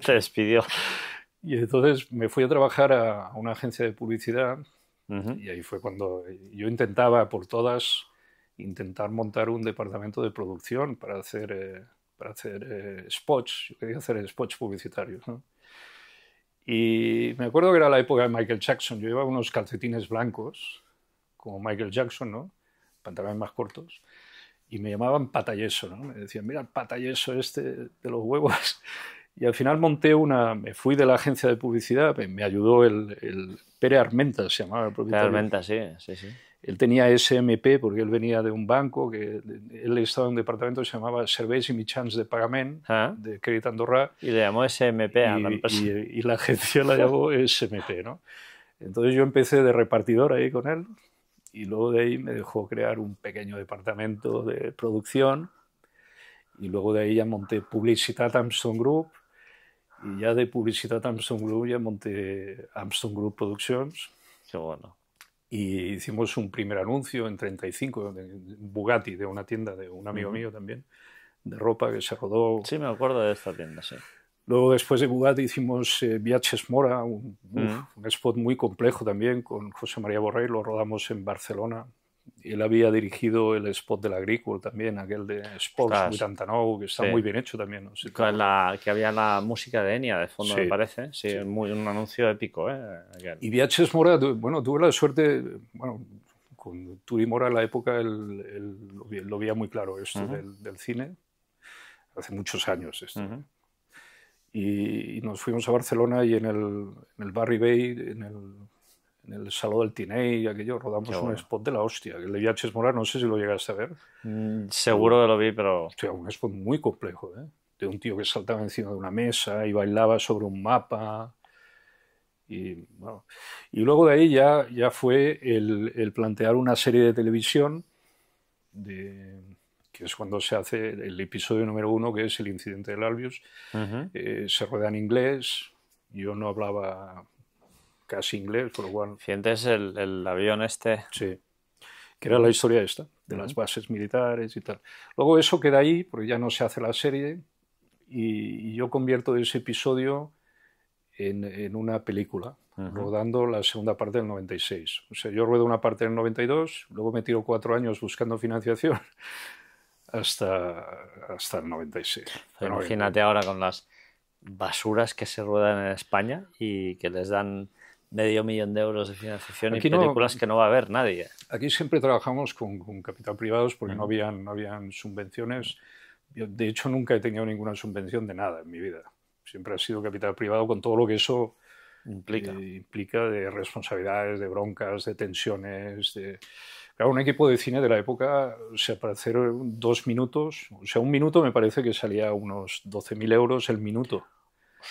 Te despidió. Y entonces me fui a trabajar a una agencia de publicidad y ahí fue cuando yo intentaba por todas intentar montar un departamento de producción para hacer spots. Yo quería hacer spots publicitarios, ¿no? Y me acuerdo que era la época de Michael Jackson. Yo llevaba unos calcetines blancos, como Michael Jackson, ¿no? Pantalones más cortos. Y me llamaban patayeso, ¿no? Me decían, mira el patayeso este de los huevos. Y al final me fui de la agencia de publicidad, me ayudó el Pere Armenta, se llamaba el propietario. Pere Armenta, sí. Él tenía SMP porque él venía de un banco, él estaba en un departamento que se llamaba Serveis i Mitjans de Pagament, de Crèdit Andorrà. Y le llamó SMP a la empresa. Y la agencia la llamó SMP, ¿no? Entonces yo empecé de repartidor ahí con él y luego de ahí me dejó crear un pequeño departamento de producción y luego de ahí ya monté Publicitat Armstrong Group y ya de Publicitat Armstrong Group ya monté Armstrong Group Productions. Qué bueno. Y hicimos un primer anuncio en 35, de Bugatti, de una tienda de un amigo mío también, de ropa que se rodó. Sí, me acuerdo de esta tienda, sí. Luego, después de Bugatti, hicimos Viatges Mora, un spot muy complejo también, con José María Borrell, lo rodamos en Barcelona. Él había dirigido el spot del Agrícola también, aquel de Sports 89, que está muy bien hecho también. No sé, que había la música de Enya de fondo, me parece. Sí, un anuncio épico. Y Viatges Mora, bueno, tuve la suerte, bueno, con Turi Mora en la época lo veía muy claro esto del cine, hace muchos años esto. Y nos fuimos a Barcelona y en el Barri Vell, en el Saló del Tiney y aquello, rodamos un spot de la hostia. El de Viatges Mora, no sé si lo llegaste a ver. Seguro que lo vi, pero... O sea, un spot muy complejo, ¿eh? De un tío que saltaba encima de una mesa y bailaba sobre un mapa. Y, bueno, y luego de ahí ya fue el plantear una serie de televisión que es cuando se hace el episodio número 1, que es el incidente del Albius. Se rueda en inglés. Yo no hablaba casi inglés, por lo cual... ¿Sientes el avión este? Sí, que era la historia esta, de las bases militares y tal. Luego eso queda ahí, porque ya no se hace la serie, y yo convierto ese episodio en una película, rodando la segunda parte del 96. O sea, yo ruedo una parte del 92, luego me tiro 4 años buscando financiación hasta el 96. Pero imagínate ahora con las basuras que se ruedan en España y que les dan $500.000 de euros de financiación aquí y películas que no va a ver nadie. Aquí siempre trabajamos con capital privados porque no habían subvenciones. Yo, de hecho, nunca he tenido ninguna subvención de nada en mi vida. Siempre ha sido capital privado con todo lo que eso implica de responsabilidades, de broncas, de tensiones. Claro, un equipo de cine de la época, o sea, para hacer 2 minutos, o sea, un minuto me parece que salía unos 12.000 euros el minuto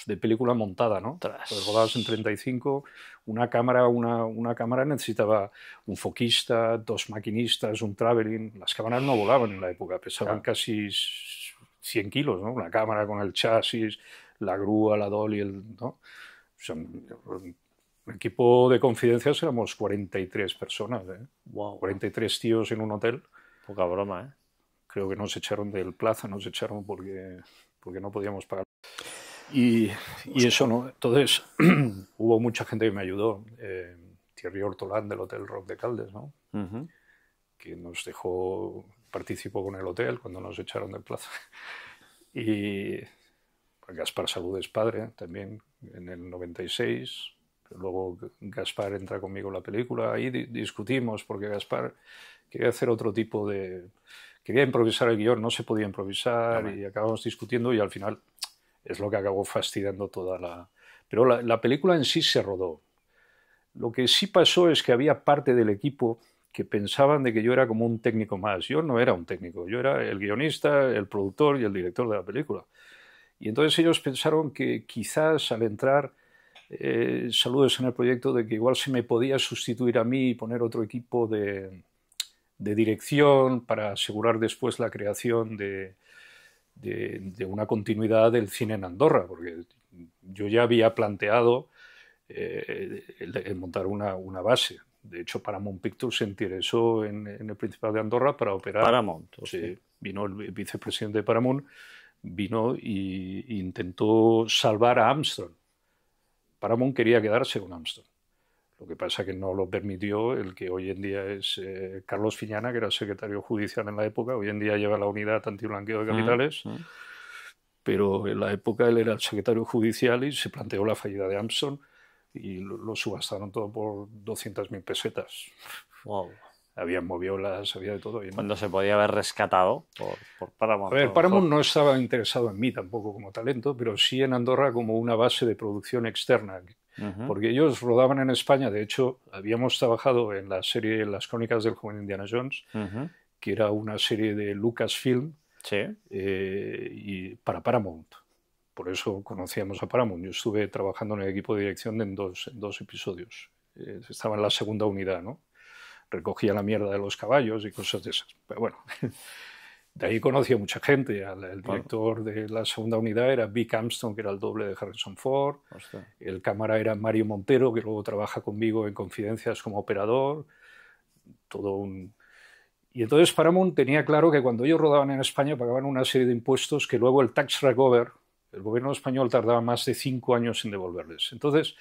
de película montada, ¿no? Pues rodadas en 35, una cámara necesitaba un foquista, 2 maquinistas, un traveling. Las cámaras no volaban en la época, pesaban casi 100 kilos, ¿no? Una cámara con el chasis, la grúa, la dolly, ¿no? O sea, un equipo de confidencias éramos 43 personas, ¿eh? Wow. 43 tíos en un hotel. Poca broma, ¿eh? Creo que nos echaron del Plaza, nos echaron porque no podíamos pagar. Y eso, ¿no? Entonces, hubo mucha gente que me ayudó. Thierry Hortolán del Hotel Rock de Caldes, ¿no? Que nos dejó, participó con el hotel cuando nos echaron del Plaza. Y Gaspar Saludes padre también en el 96. Luego Gaspar entra conmigo en la película. Ahí discutimos porque Gaspar quería hacer otro tipo de... Quería improvisar el guión, no se podía improvisar y acabamos discutiendo y al final es lo que acabó fastidiando toda la... Pero la película en sí se rodó. Lo que sí pasó es que había parte del equipo que pensaban de que yo era como un técnico más. Yo no era un técnico, yo era el guionista, el productor y el director de la película. Y entonces ellos pensaron que quizás al entrar Saludes en el proyecto, de que igual se me podía sustituir a mí y poner otro equipo de dirección para asegurar después la creación de una continuidad del cine en Andorra, porque yo ya había planteado el montar una base. De hecho, Paramount Pictures se interesó en el Principado de Andorra para operar. Paramount. Sí, vino el vicepresidente de Paramount, vino e intentó salvar a Armstrong. Paramount quería quedarse con Armstrong. Lo que pasa que no lo permitió el que hoy en día es Carlos Fiñana, que era secretario judicial en la época. Hoy en día lleva la unidad antiblanqueo de capitales. Pero en la época él era el secretario judicial y se planteó la fallida de Armstrong y lo subastaron todo por 200.000 pesetas. Wow. Había moviolas, había de todo. Cuando se podía haber rescatado por Paramount. A ver, Paramount no estaba interesado en mí tampoco como talento, pero sí en Andorra como una base de producción externa. Porque ellos rodaban en España. De hecho, habíamos trabajado en la serie Las Crónicas del Joven Indiana Jones, que era una serie de Lucasfilm, y para Paramount. Por eso conocíamos a Paramount. Yo estuve trabajando en el equipo de dirección en dos episodios. Estaba en la segunda unidad, ¿no? Recogía la mierda de los caballos y cosas de esas. Pero bueno, de ahí conocí a mucha gente. El director de la segunda unidad era Vic Armstrong, que era el doble de Harrison Ford. Hostia. El cámara era Mario Montero, que luego trabaja conmigo en Confidencias como operador. Y entonces Paramount tenía claro que cuando ellos rodaban en España pagaban una serie de impuestos que luego el tax recover, el gobierno español tardaba más de 5 años en devolverles. Entonces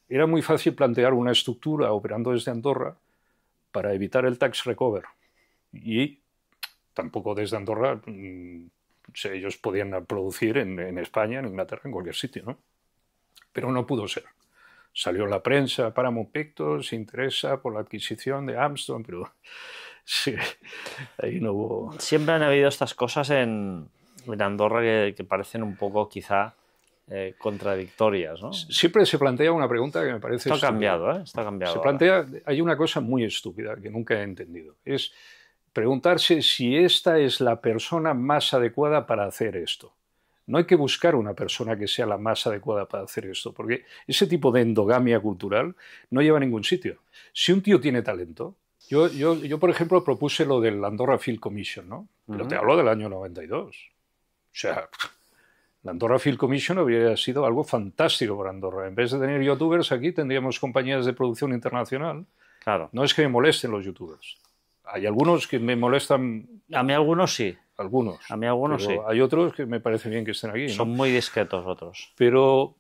era muy fácil plantear una estructura operando desde Andorra para evitar el tax recover. Y tampoco desde Andorra, ellos podían producir en España, en Inglaterra, en cualquier sitio, ¿no? Pero no pudo ser. Salió la prensa, Paramount Pictures se interesa por la adquisición de Armstrong, pero sí, ahí no hubo... Siempre han habido estas cosas en Andorra que parecen un poco, quizá, contradictorias, ¿no? Siempre se plantea una pregunta que me parece... Esto ha cambiado, ¿eh? Esto ha cambiado. Se plantea, hay una cosa muy estúpida que nunca he entendido. Es preguntarse si esta es la persona más adecuada para hacer esto. No hay que buscar una persona que sea la más adecuada para hacer esto, porque ese tipo de endogamia cultural no lleva a ningún sitio. Si un tío tiene talento... Yo, por ejemplo, propuse lo del Andorra Film Commission, ¿no? Pero te hablo del año 92. O sea, la Andorra Film Commission habría sido algo fantástico para Andorra. En vez de tener youtubers aquí, tendríamos compañías de producción internacional. Claro. No es que me molesten los youtubers. Hay algunos que me molestan. A mí algunos sí. Algunos. A mí algunos sí. Hay otros que me parece bien que estén aquí, ¿no? Son muy discretos otros. Pero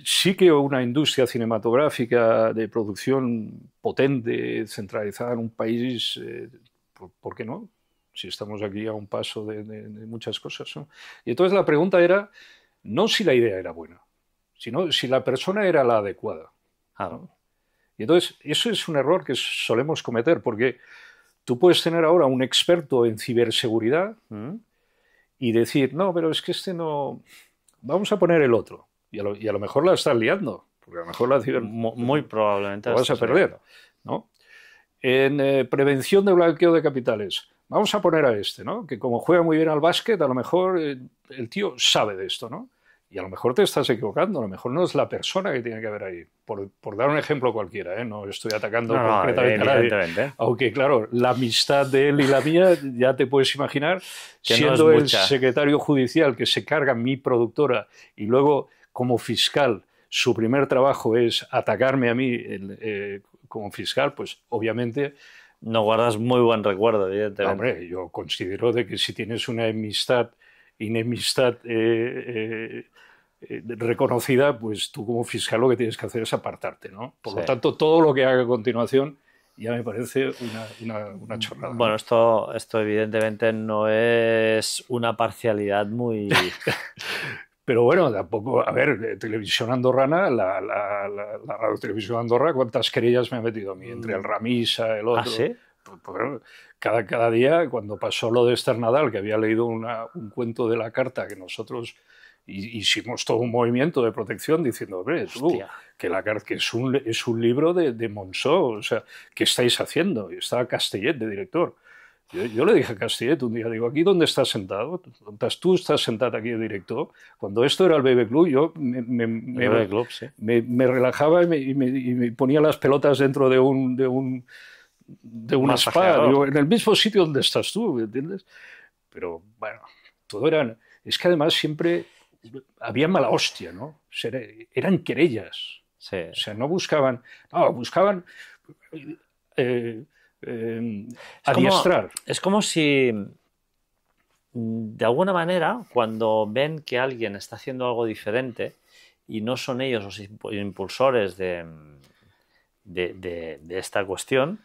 sí que una industria cinematográfica de producción potente, centralizada en un país, ¿por qué no? Si estamos aquí a un paso de muchas cosas, ¿no? Y entonces la pregunta era, no si la idea era buena, sino si la persona era la adecuada. Claro. Y entonces eso es un error que solemos cometer, porque tú puedes tener ahora un experto en ciberseguridad y decir, no, pero es que este no... Vamos a poner el otro. Y a lo mejor la estás liando, porque a lo mejor la muy probablemente lo vas a perder, ¿no? En prevención de blanqueo de capitales, vamos a poner a este, ¿no? Que como juega muy bien al básquet, a lo mejor el tío sabe de esto, ¿no? Y a lo mejor te estás equivocando, a lo mejor no es la persona que tiene que haber ahí. Por dar un ejemplo cualquiera, ¿eh? No estoy atacando concretamente a nadie. Aunque, claro, la amistad de él y la mía, ya te puedes imaginar, que siendo el secretario judicial que se carga mi productora y luego, como fiscal, su primer trabajo es atacarme a mí como fiscal, pues obviamente... No guardas muy buen recuerdo, evidentemente. Hombre, yo considero de que si tienes una enemistad reconocida, pues tú como fiscal lo que tienes que hacer es apartarte, ¿no? Por lo tanto, todo lo que haga a continuación ya me parece una chorrada. Bueno, ¿no? Esto evidentemente no es una parcialidad muy... Pero bueno, tampoco, a ver, Televisión Andorrana, la Radio Televisión Andorra, ¿cuántas querellas me ha metido a mí? Entre el Ramisa, el otro. ¿Ah, sí? Pues, cada día, cuando pasó lo de Esther Nadal, que había leído un cuento de la carta que nosotros hicimos todo un movimiento de protección diciendo, hombre, tú, que la carta que es un libro de Monzó, o sea, ¿qué estáis haciendo? Y estaba Castellet de director. Yo le dije a Castellet un día, digo, ¿aquí dónde estás sentado? Tú estás sentado aquí de director. Cuando esto era el BB Club, yo me relajaba y me ponía las pelotas dentro de una spa, digo, en el mismo sitio donde estás tú, ¿me entiendes? Pero bueno, todo era... Es que además siempre había mala hostia, ¿no? O sea, eran querellas. Sí. O sea, no buscaban... No, buscaban... adiestrar. Es como si, de alguna manera, cuando ven que alguien está haciendo algo diferente y no son ellos los impulsores de esta cuestión,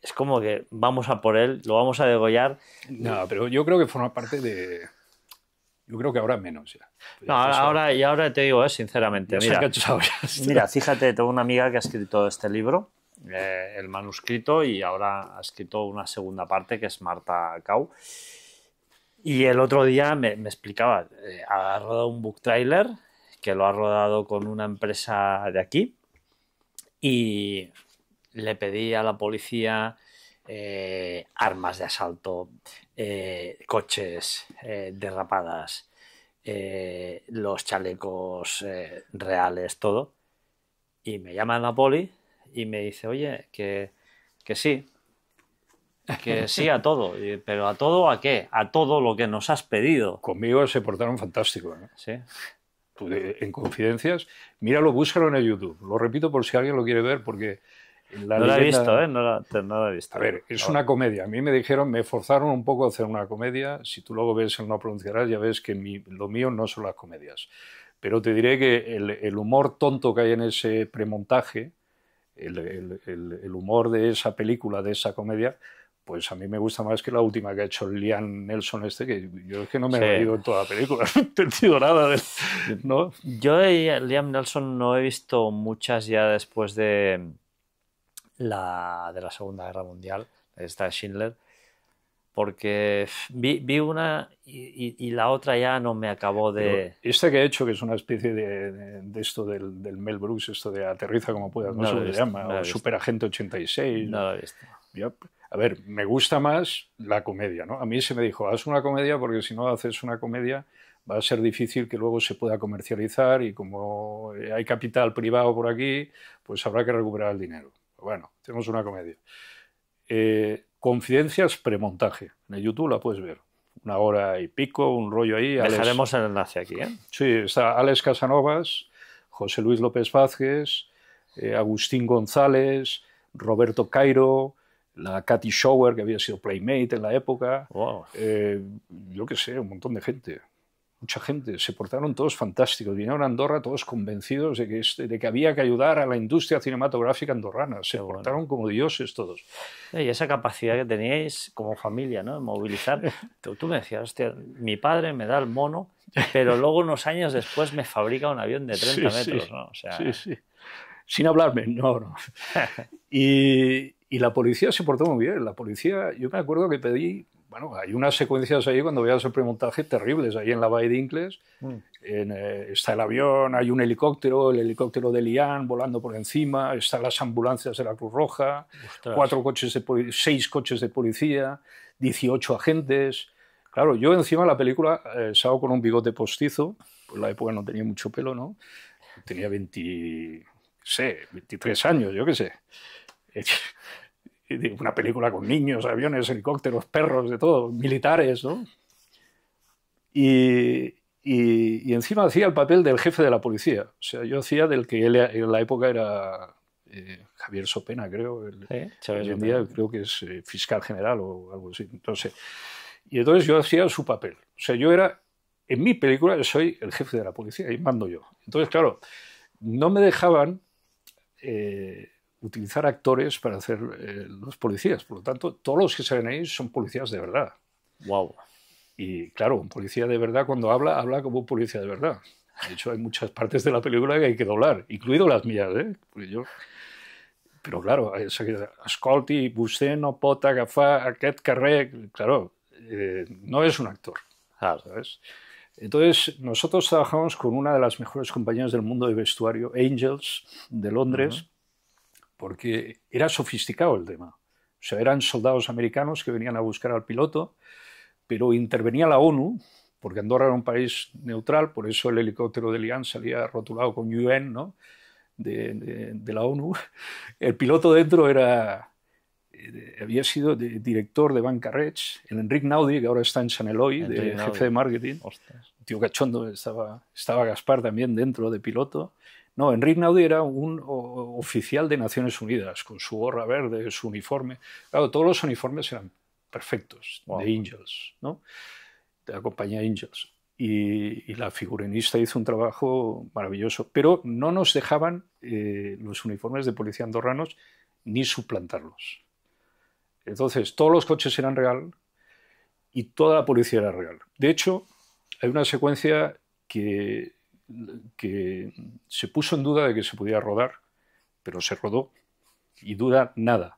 es como que vamos a por él, lo vamos a degollar. No, pero yo creo que forma parte de... Yo creo que ahora menos ya. No, ahora te digo, sinceramente. Mira, fíjate, tengo una amiga que ha escrito este libro, el manuscrito, y ahora ha escrito una segunda parte que es Marta Cau. Y el otro día me explicaba, ha rodado un book trailer que lo ha rodado con una empresa de aquí y le pedí a la policía armas de asalto, coches, derrapadas, los chalecos reales, todo. Y me llama la poli y me dice, oye, que sí a todo. ¿Pero a todo a qué? A todo lo que nos has pedido. Conmigo se portaron fantástico, ¿no? Sí. En Confidencias, míralo, búscalo en el YouTube. Lo repito por si alguien lo quiere ver, porque... No lo he visto, ¿eh? No lo he visto. A ver, es una comedia. A mí me dijeron, me forzaron un poco a hacer una comedia. Si tú luego ves el No Pronunciarás, ya ves que lo mío no son las comedias. Pero te diré que el humor tonto que hay en ese premontaje, el humor de esa película, de esa comedia, pues a mí me gusta más que la última que ha hecho Liam Neeson que yo es que no me he reído en toda la película, no he entendido nada ¿no? Yo de Liam Neeson no he visto muchas ya después de la Segunda Guerra Mundial, esta Schindler, porque vi una y la otra ya no me acabó de... Pero esta que ha hecho, que es una especie de esto del Mel Brooks, esto de Aterriza como puedas, no sé cómo se llama, o Superagente 86. No lo he visto. A ver, me gusta más la comedia, ¿no? A mí se me dijo, haz una comedia porque si no haces una comedia va a ser difícil que luego se pueda comercializar y como hay capital privado por aquí, pues habrá que recuperar el dinero. Bueno, tenemos una comedia. Confidencias premontaje. En el YouTube la puedes ver. 1 hora y pico, un rollo ahí. Dejaremos el enlace aquí, ¿eh? Sí, está Alex Casanovas, José Luis López Vázquez, Agustín González, Roberto Cairo, la Katy Shower, que había sido Playmate en la época. Wow. Yo qué sé, un montón de gente. Mucha gente, se portaron todos fantásticos, vinieron a Andorra todos convencidos de que había que ayudar a la industria cinematográfica andorrana, se portaron como dioses todos. Y esa capacidad que teníais como familia, ¿no? De movilizar. Tú me decías, hostia, mi padre me da el mono, pero luego unos años después me fabrica un avión de 30 metros, sí, ¿no? O sea... Sí. Sin hablarme, no. Y la policía se portó muy bien. La policía, yo me acuerdo que pedí, bueno, hay unas secuencias ahí cuando veas el premontaje terribles, ahí en la Bahía de Incles. Está el avión, hay un helicóptero, el helicóptero de Lian volando por encima, están las ambulancias de la Cruz Roja, 6 coches de policía, 18 agentes. Claro, yo encima de la película salgo con un bigote postizo, por la época no tenía mucho pelo, ¿no? Tenía 23 años, yo qué sé. Una película con niños, aviones, helicópteros, perros, de todo, militares, ¿no? Y encima hacía el papel del jefe de la policía. O sea, yo hacía del que él en la época era Javier Sopena, creo. Hoy en día creo que es fiscal general o algo así. Entonces yo hacía su papel. O sea, yo era, en mi película, yo soy el jefe de la policía y mando yo. Entonces, claro, no me dejaban utilizar actores para hacer los policías. Por lo tanto, todos los que salen ahí son policías de verdad. Wow. Y claro, un policía de verdad cuando habla como un policía de verdad. De hecho, hay muchas partes de la película que hay que doblar, incluido las mías, ¿eh? Però claro, escolti, vostè no pot agafar aquest carrer. Claro, no es un actor, ¿sabes? Entonces, nosotros trabajamos con una de las mejores compañías del mundo de vestuario, Angels, de Londres, porque era sofisticado el tema. O sea, eran soldados americanos que venían a buscar al piloto, pero intervenía la ONU, porque Andorra era un país neutral, por eso el helicóptero de Lian salía rotulado con UN, ¿no? de la ONU. El piloto dentro había sido director de Banca Reig, el Enric Naudi, que ahora está en Sant Eloi, de jefe de marketing. Ostras. Tío cachondo, estaba Gaspar también dentro de piloto. No, Enric Naudi era un oficial de Naciones Unidas, con su gorra verde, su uniforme. Claro, todos los uniformes eran perfectos, de Angels, ¿no? De la compañía Angels. Y la figurinista hizo un trabajo maravilloso, pero no nos dejaban los uniformes de policía andorranos ni suplantarlos. Entonces, todos los coches eran real y toda la policía era real. De hecho, hay una secuencia que se puso en duda de que se podía rodar, pero se rodó y dura nada,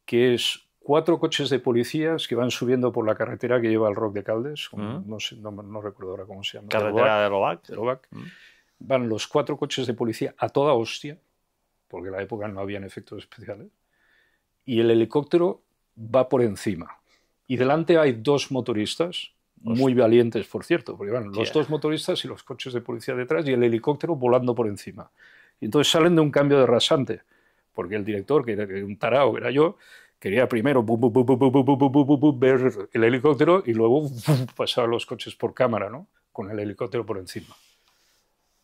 que es 4 coches de policías que van subiendo por la carretera que lleva al Roc de Caldes, no recuerdo ahora cómo se llama. Carretera de Lobac. Van los 4 coches de policía a toda hostia, porque en la época no habían efectos especiales, y el helicóptero va por encima. Y delante hay 2 motoristas, muy valientes, por cierto, porque van los 2 motoristas y los coches de policía detrás y el helicóptero volando por encima. Y entonces salen de un cambio de rasante, porque el director, que era un tarao, que era yo, quería primero ver el helicóptero y luego pasar los coches por cámara, ¿no? Con el helicóptero por encima.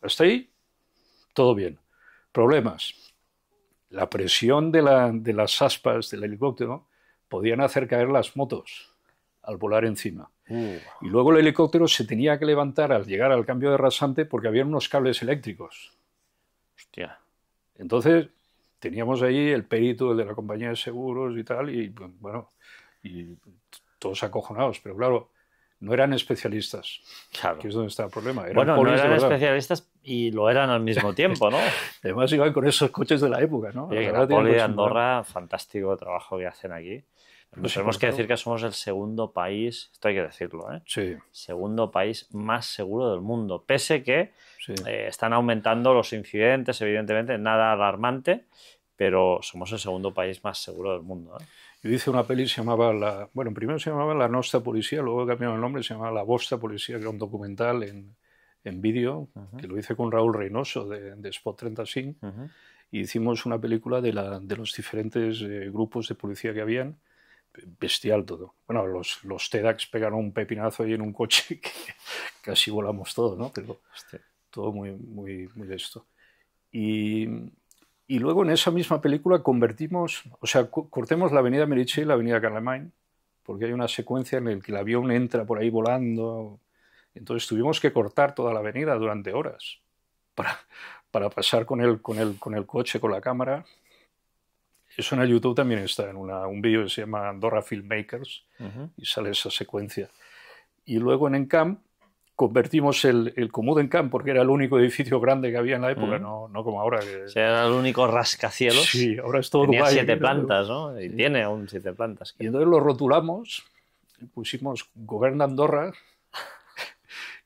Hasta ahí, todo bien. Problemas. La presión de las aspas del helicóptero podían hacer caer las motos al volar encima. Y luego el helicóptero se tenía que levantar al llegar al cambio de rasante porque había unos cables eléctricos. Hostia. Entonces teníamos ahí el perito, el de la compañía de seguros y tal, y bueno, y todos acojonados, pero claro, no eran especialistas. Claro. Que es donde está el problema. Bueno, no eran especialistas y lo eran al mismo tiempo, ¿no? Además iban con esos coches de la época, ¿no? Oye, la Poli de Andorra, fantástico trabajo que hacen aquí. Nos tenemos que decir que somos el segundo país, esto hay que decirlo, ¿eh? Sí. Segundo país más seguro del mundo, pese que están aumentando los incidentes, evidentemente, nada alarmante, pero somos el segundo país más seguro del mundo, ¿eh? Yo hice una peli, se llamaba primero se llamaba La Nostra Policía, luego cambiaron el nombre, se llamaba La Vostra Policía, que era un documental en vídeo, que lo hice con Raúl Reynoso de Spot 35, y hicimos una película de los diferentes grupos de policía que habían. Bestial todo. Bueno, los TEDx pegaron un pepinazo ahí en un coche que casi volamos todo, ¿no? Pero todo muy, muy, muy de esto. Y luego en esa misma película cortemos la avenida Meritxell y la avenida Carlemany, porque hay una secuencia en la que el avión entra por ahí volando. Entonces tuvimos que cortar toda la avenida durante horas para pasar con el coche, con la cámara. Eso en el YouTube también está, en un vídeo que se llama Andorra Filmmakers, y sale esa secuencia. Y luego en Encamp convertimos el Comú Encamp, porque era el único edificio grande que había en la época, no como ahora. O sea, era el único rascacielos. Sí, ahora es todo Tenía Dubái. 7 plantas, ¿no? Y tiene aún 7 plantas. Y entonces lo rotulamos pusimos Govern Andorra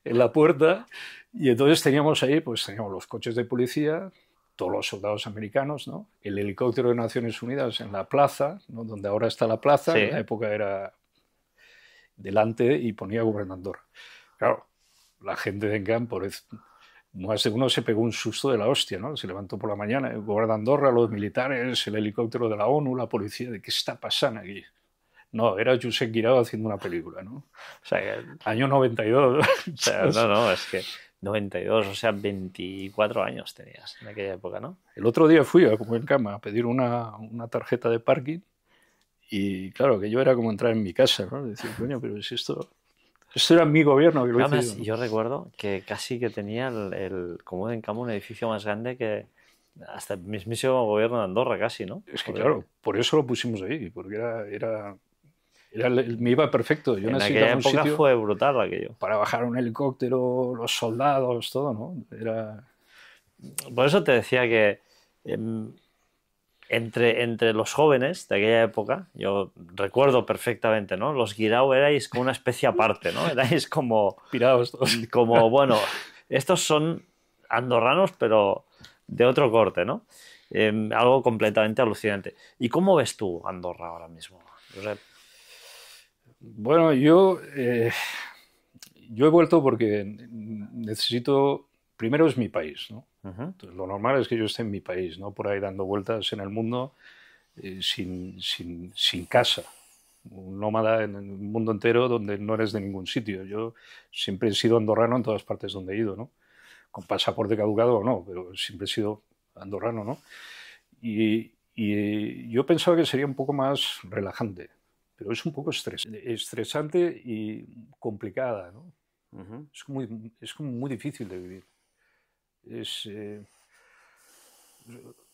en la puerta y entonces teníamos ahí, pues teníamos los coches de policía, todos los soldados americanos, ¿no? El helicóptero de Naciones Unidas en la plaza, ¿no? Donde ahora está la plaza, Sí. en la época era delante y ponía Govern Andorra. Claro, la gente de Encamp, más de uno se pegó un susto de la hostia, ¿no? Se levantó por la mañana, Govern Andorra, los militares, el helicóptero de la ONU, la policía, ¿de qué está pasando aquí? No, era Josep Guirao haciendo una película, ¿no? O sea, Año 92. o sea, no, es que 92, o sea, 24 años tenías en aquella época, ¿no? El otro día fui a Encamp a pedir una tarjeta de parking y claro, que yo era como entrar en mi casa, ¿no? Decir, coño, pero si esto era mi gobierno que lo hizo Además, yo, ¿no? yo recuerdo que casi que tenía el Comú en Campo un edificio más grande que hasta el mismísimo gobierno de Andorra, casi, ¿no? Es que Porque claro, por eso lo pusimos ahí, porque me iba perfecto. Yo en necesitaba aquella un época sitio fue brutal aquello. para bajar un helicóptero, los soldados, todo, ¿no? Por eso te decía que em, entre los jóvenes de aquella época, yo recuerdo perfectamente, ¿no? Los Guirao erais como una especie aparte, ¿no? Erais Pirados todos. como, bueno, estos son andorranos, pero de otro corte, ¿no? Algo completamente alucinante. ¿Y cómo ves tú Andorra ahora mismo, Josep? Bueno, yo he vuelto porque necesito. Primero es mi país, ¿no? Entonces, lo normal es que yo esté en mi país, no por ahí dando vueltas en el mundo sin casa. Un nómada en el mundo entero donde no eres de ningún sitio. Yo siempre he sido andorrano en todas partes donde he ido, ¿no? Con pasaporte caducado o no, pero siempre he sido andorrano, ¿no? Y yo pensaba que sería un poco más relajante, pero es un poco estresante y complicada, ¿no? Es como muy difícil de vivir. O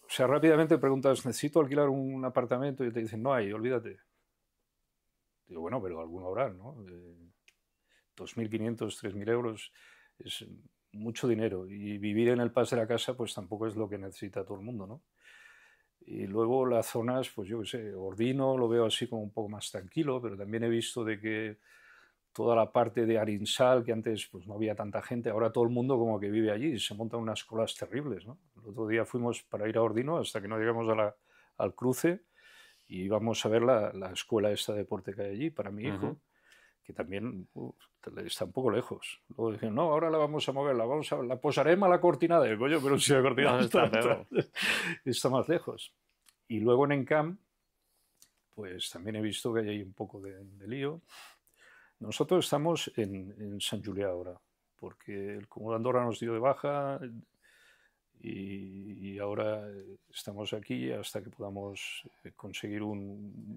sea, rápidamente preguntas, necesito alquilar un apartamento y te dicen, no hay, olvídate. Digo, bueno, pero alguno habrá, ¿no? 2.500, 3.000 euros es mucho dinero y vivir en el Pas de la Casa pues tampoco es lo que necesita todo el mundo, ¿no? Y luego las zonas, pues yo qué sé, Ordino lo veo así como un poco más tranquilo, pero también he visto de que toda la parte de Arinsal, que antes pues no había tanta gente, ahora todo el mundo como que vive allí y se montan unas colas terribles, ¿no? El otro día fuimos para ir a Ordino hasta que no llegamos al cruce y íbamos a ver la escuela esta de deporte que hay allí para mi hijo, que también está un poco lejos. Luego dijeron, no, ahora la vamos a mover, la posaremos a la cortinada. Y coño, pero si la cortinada está más lejos. Y luego en Encamp, pues también he visto que hay un poco de lío. Nosotros estamos en Sant Julià ahora, porque el Comú de Andorra nos dio de baja y ahora estamos aquí hasta que podamos conseguir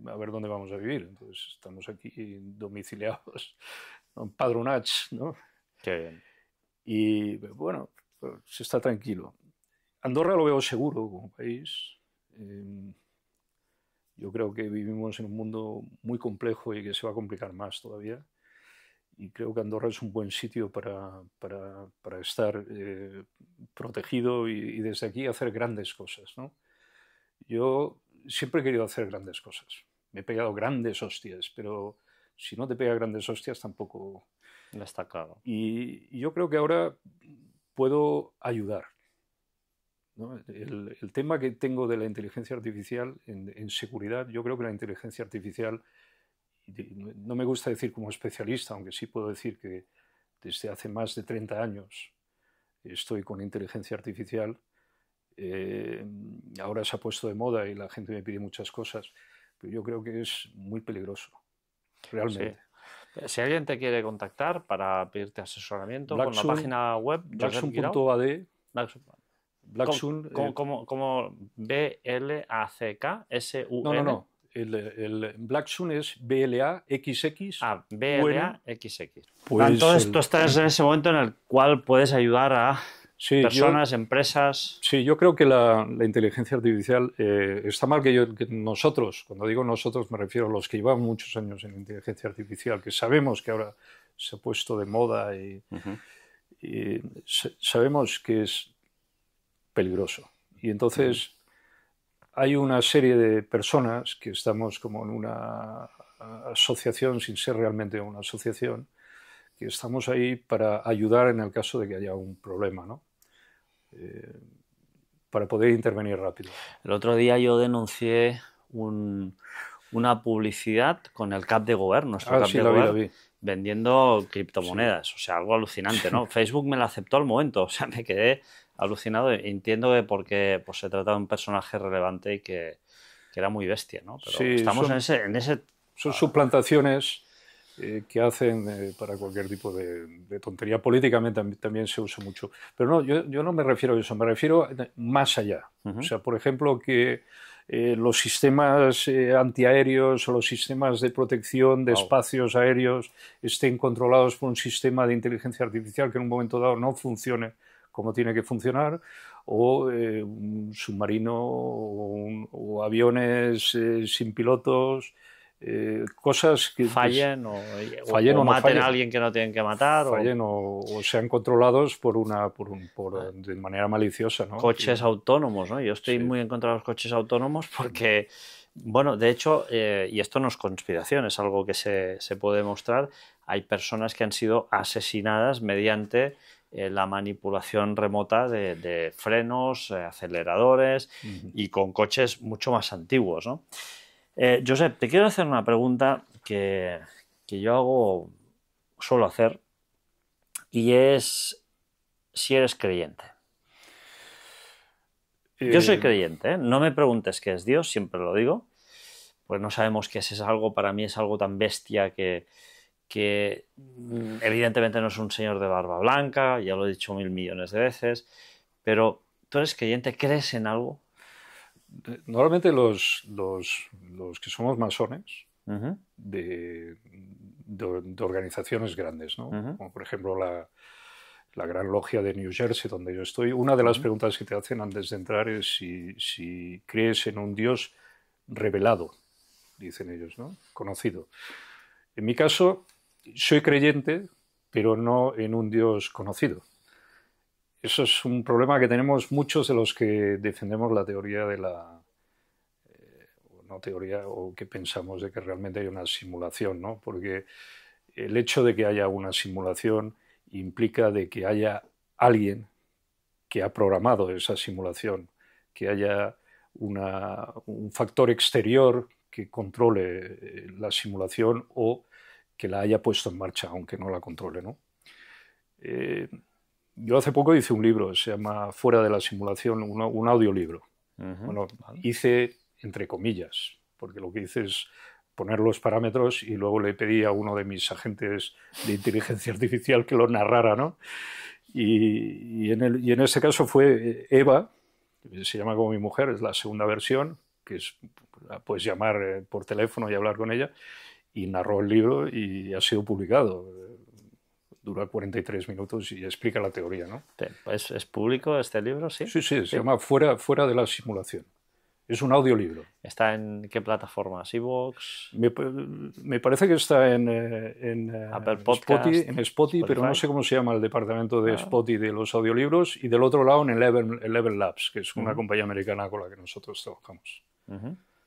a ver dónde vamos a vivir. Entonces estamos aquí domiciliados, empadronats, ¿no? Qué bien. Y bueno, se está tranquilo. Andorra lo veo seguro como país. Yo creo que vivimos en un mundo muy complejo y que se va a complicar más todavía. Y creo que Andorra es un buen sitio para estar protegido y desde aquí hacer grandes cosas, ¿no? Yo siempre he querido hacer grandes cosas. Me he pegado grandes hostias, pero si no te pega grandes hostias tampoco. No está claro. Y yo creo que ahora puedo ayudar, ¿no? El tema que tengo de la inteligencia artificial en seguridad, yo creo que la inteligencia artificial, no me gusta decir como especialista, aunque sí puedo decir que desde hace más de 30 años estoy con inteligencia artificial. Ahora se ha puesto de moda y la gente me pide muchas cosas, pero yo creo que es muy peligroso, realmente. Sí. Si alguien te quiere contactar para pedirte asesoramiento con la página web, Blacksun.ad, Blacksun, como B-L-A-C-K-S-U-N. No. El Blacksun es BLAXX. Ah, BLAXX. Pues entonces tú estás en ese momento en el cual puedes ayudar a personas, empresas. Sí, yo creo que la inteligencia artificial está mal que nosotros, cuando digo nosotros me refiero a los que llevamos muchos años en inteligencia artificial, que sabemos que ahora se ha puesto de moda y sabemos que es peligroso. Y entonces hay una serie de personas que estamos como en una asociación sin ser realmente una asociación, que estamos ahí para ayudar en el caso de que haya un problema, ¿no? Para poder intervenir rápido. El otro día yo denuncié una publicidad con el CAP de Govern, nuestro CAP sí, de la Govern, vi. vendiendo criptomonedas. Sí. O sea, algo alucinante, ¿no? Facebook me la aceptó al momento, o sea, me quedé alucinado. Entiendo que porque pues, se trata de un personaje relevante y que era muy bestia, ¿no? Pero sí, estamos en ese... Son suplantaciones que hacen para cualquier tipo de tontería. Políticamente también se usa mucho. Pero no, yo no me refiero a eso, me refiero más allá. O sea, por ejemplo, que los sistemas antiaéreos o los sistemas de protección de espacios aéreos estén controlados por un sistema de inteligencia artificial que en un momento dado no funcione como tiene que funcionar, o un submarino o aviones sin pilotos, cosas que fallen o no maten fallen, a alguien que no tienen que matar, fallen o sean controlados de manera maliciosa, ¿no? Coches autónomos, ¿no? Yo estoy muy en contra de los coches autónomos porque, bueno, de hecho, y esto no es conspiración, es algo que se puede demostrar, hay personas que han sido asesinadas mediante la manipulación remota de frenos, aceleradores y con coches mucho más antiguos, ¿no? Josep, te quiero hacer una pregunta que yo suelo hacer, y es si eres creyente. Yo soy creyente, ¿eh? No me preguntes qué es Dios, siempre lo digo, pues no sabemos qué es algo, para mí es algo tan bestia que evidentemente no es un señor de barba blanca, ya lo he dicho 1000 millones de veces, pero ¿tú eres creyente? ¿Crees en algo? Normalmente los que somos masones de organizaciones grandes, ¿no? Como por ejemplo la Gran Logia de New Jersey, donde yo estoy, una de las preguntas que te hacen antes de entrar es si crees en un Dios revelado, dicen ellos, ¿no? Conocido. En mi caso, soy creyente, pero no en un Dios conocido. Eso es un problema que tenemos muchos de los que defendemos la teoría de no teoría, o que pensamos de que realmente hay una simulación, ¿no? Porque el hecho de que haya una simulación implica de que haya alguien que ha programado esa simulación, que haya un factor exterior que controle la simulación o que la haya puesto en marcha, aunque no la controle, ¿no? Yo hace poco hice un libro, se llama Fuera de la simulación, un audiolibro. Bueno, hice entre comillas, porque lo que hice es poner los parámetros y luego le pedí a uno de mis agentes de inteligencia artificial que lo narrara, ¿no? Y en este caso fue Eva, que se llama como mi mujer, es la segunda versión, que es, puedes llamar por teléfono y hablar con ella, y narró el libro y ha sido publicado. Dura 43 minutos y explica la teoría, ¿no? ¿Es público este libro? Sí, se llama Fuera de la simulación. Es un audiolibro. ¿Está en qué plataformas? ¿iVoox? Me parece que está en Apple Podcast, Spotify, pero no sé cómo se llama el departamento de Spotify de los audiolibros, y del otro lado en Eleven Labs, que es una compañía americana con la que nosotros trabajamos.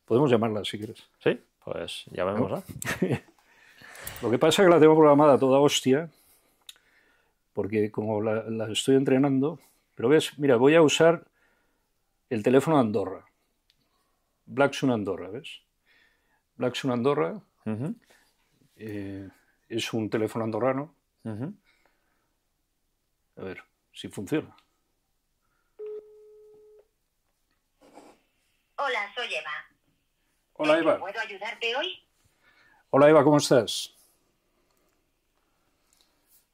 Podemos llamarla si quieres. Sí, pues llamémosla. Lo que pasa es que la tengo programada toda hostia, porque como la estoy entrenando, pero ves, mira, voy a usar el teléfono Andorra. Blacksun Andorra, ¿ves? Blacksun Andorra es un teléfono andorrano. A ver si funciona. Hola, soy Eva. Hola, Eva. ¿Puedo ayudarte hoy? Hola, Eva, ¿cómo estás?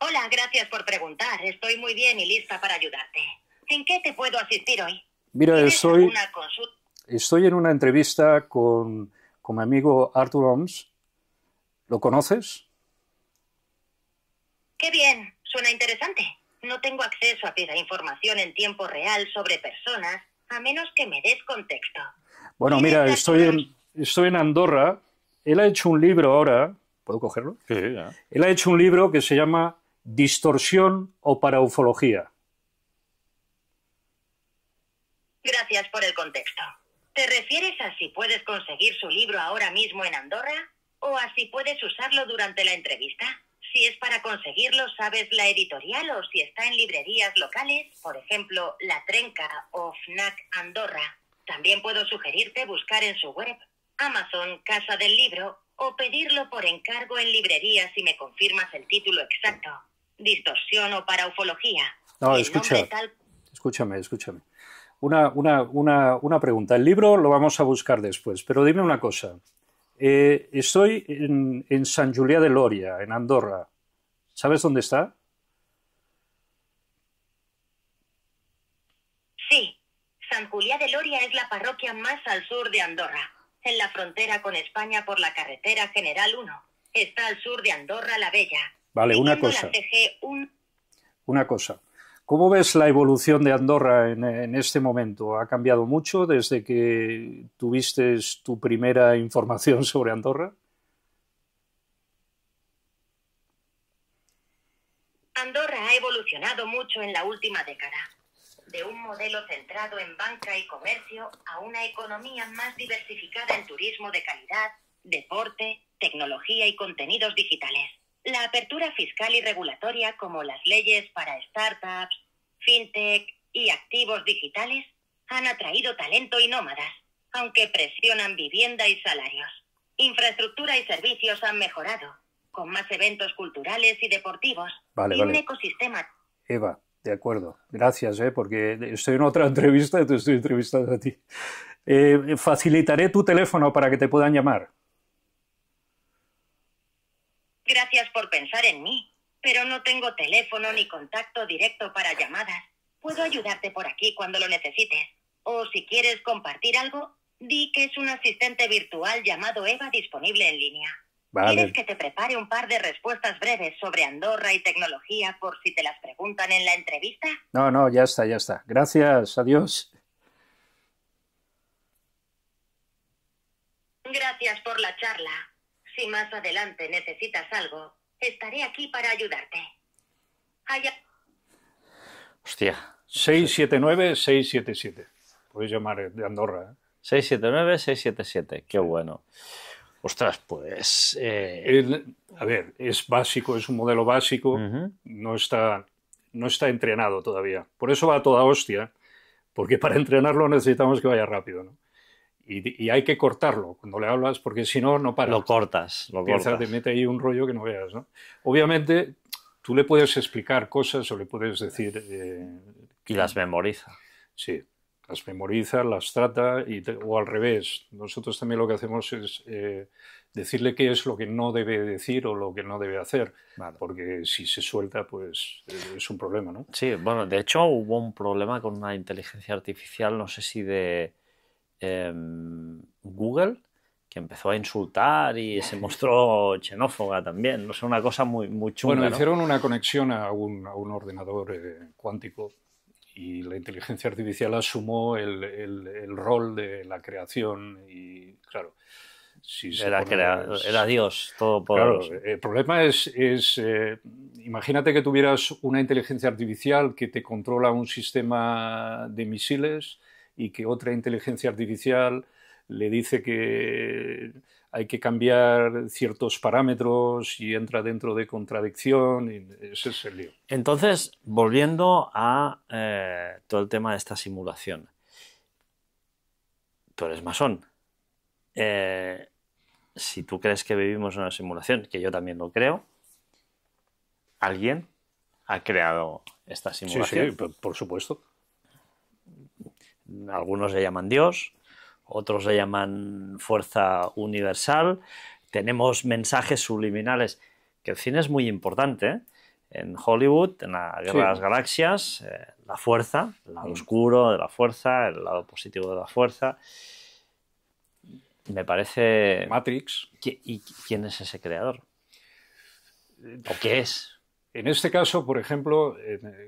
Hola, gracias por preguntar. Estoy muy bien y lista para ayudarte. ¿En qué te puedo asistir hoy? Mira, estoy en una entrevista con mi amigo Arthur Oms. ¿Lo conoces? ¡Qué bien! Suena interesante. No tengo acceso a esa información en tiempo real sobre personas, a menos que me des contexto. Bueno, mira, estoy en Andorra. Él ha hecho un libro ahora. ¿Puedo cogerlo? Sí, ya. Él ha hecho un libro que se llama Distorsión o Paraufología. Gracias por el contexto. ¿Te refieres a si puedes conseguir su libro ahora mismo en Andorra? O así puedes usarlo durante la entrevista. Si es para conseguirlo, sabes la editorial o si está en librerías locales, por ejemplo, La Trenca o Fnac Andorra. También puedo sugerirte buscar en su web, Amazon, Casa del Libro, o pedirlo por encargo en librerías si me confirmas el título exacto. Distorsión o paraufología. No, Y el nombre tal... escúchame. Una pregunta. El libro lo vamos a buscar después, pero dime una cosa. Estoy en Sant Julià de Lòria, en Andorra. ¿Sabes dónde está? Sí, Sant Julià de Lòria es la parroquia más al sur de Andorra, en la frontera con España por la carretera General 1. Está al sur de Andorra la Bella. Vale, una siguiendo cosa. la CG1. Una cosa. ¿Cómo ves la evolución de Andorra en este momento? ¿Ha cambiado mucho desde que tuviste tu primera información sobre Andorra? Andorra ha evolucionado mucho en la última década. De un modelo centrado en banca y comercio a una economía más diversificada en turismo de calidad, deporte, tecnología y contenidos digitales. La apertura fiscal y regulatoria, como las leyes para startups, fintech y activos digitales, han atraído talento y nómadas, aunque presionan vivienda y salarios. Infraestructura y servicios han mejorado, con más eventos culturales y deportivos, un ecosistema. Eva, de acuerdo. Gracias, porque estoy en otra entrevista y te estoy entrevistando a ti. Facilitaré tu teléfono para que te puedan llamar. Gracias por pensar en mí, pero no tengo teléfono ni contacto directo para llamadas. Puedo ayudarte por aquí cuando lo necesites. O si quieres compartir algo, di que es un asistente virtual llamado Eva disponible en línea. Vale. ¿Quieres que te prepare un par de respuestas breves sobre Andorra y tecnología por si te las preguntan en la entrevista? No, ya está. Gracias, adiós. Gracias por la charla. Si más adelante necesitas algo, estaré aquí para ayudarte. Hostia. 679-677. Podéis llamar de Andorra. 679-677. Qué bueno. Ostras, pues... A ver, es básico, es un modelo básico. No está entrenado todavía. Por eso va a toda hostia, porque para entrenarlo necesitamos que vaya rápido, ¿no? Y hay que cortarlo cuando le hablas, porque si no, no para. Lo cortas. Te mete ahí un rollo que no veas, ¿no? Obviamente, tú le puedes explicar cosas o le puedes decir... y las memoriza. Sí, las memoriza, las trata, o al revés. Nosotros también lo que hacemos es decirle qué es lo que no debe decir o lo que no debe hacer, vale. Porque si se suelta, pues es un problema, ¿no? Sí, bueno, de hecho hubo un problema con una inteligencia artificial, no sé si de... Google, que empezó a insultar y se mostró xenófoba también, no sé, una cosa muy chunga. Bueno, ¿no? hicieron una conexión a un ordenador cuántico y la inteligencia artificial asumió el rol de la creación y, claro, si era Dios todopoderoso. Claro, el problema es imagínate que tuvieras una inteligencia artificial que te controla un sistema de misiles y que otra inteligencia artificial le dice que hay que cambiar ciertos parámetros y entra dentro de contradicción, y ese es el lío. Entonces, volviendo a todo el tema de esta simulación. Tú eres masón. Si tú crees que vivimos en una simulación, que yo también lo creo, alguien ha creado esta simulación. Sí, por supuesto. Algunos le llaman Dios, otros le llaman fuerza universal. Tenemos mensajes subliminales, que el cine es muy importante, ¿eh? En Hollywood, en la Guerra de las Galaxias, la fuerza, el lado oscuro de la fuerza, el lado positivo de la fuerza. Me parece... Matrix. ¿Y quién es ese creador? ¿O qué es? En este caso, por ejemplo,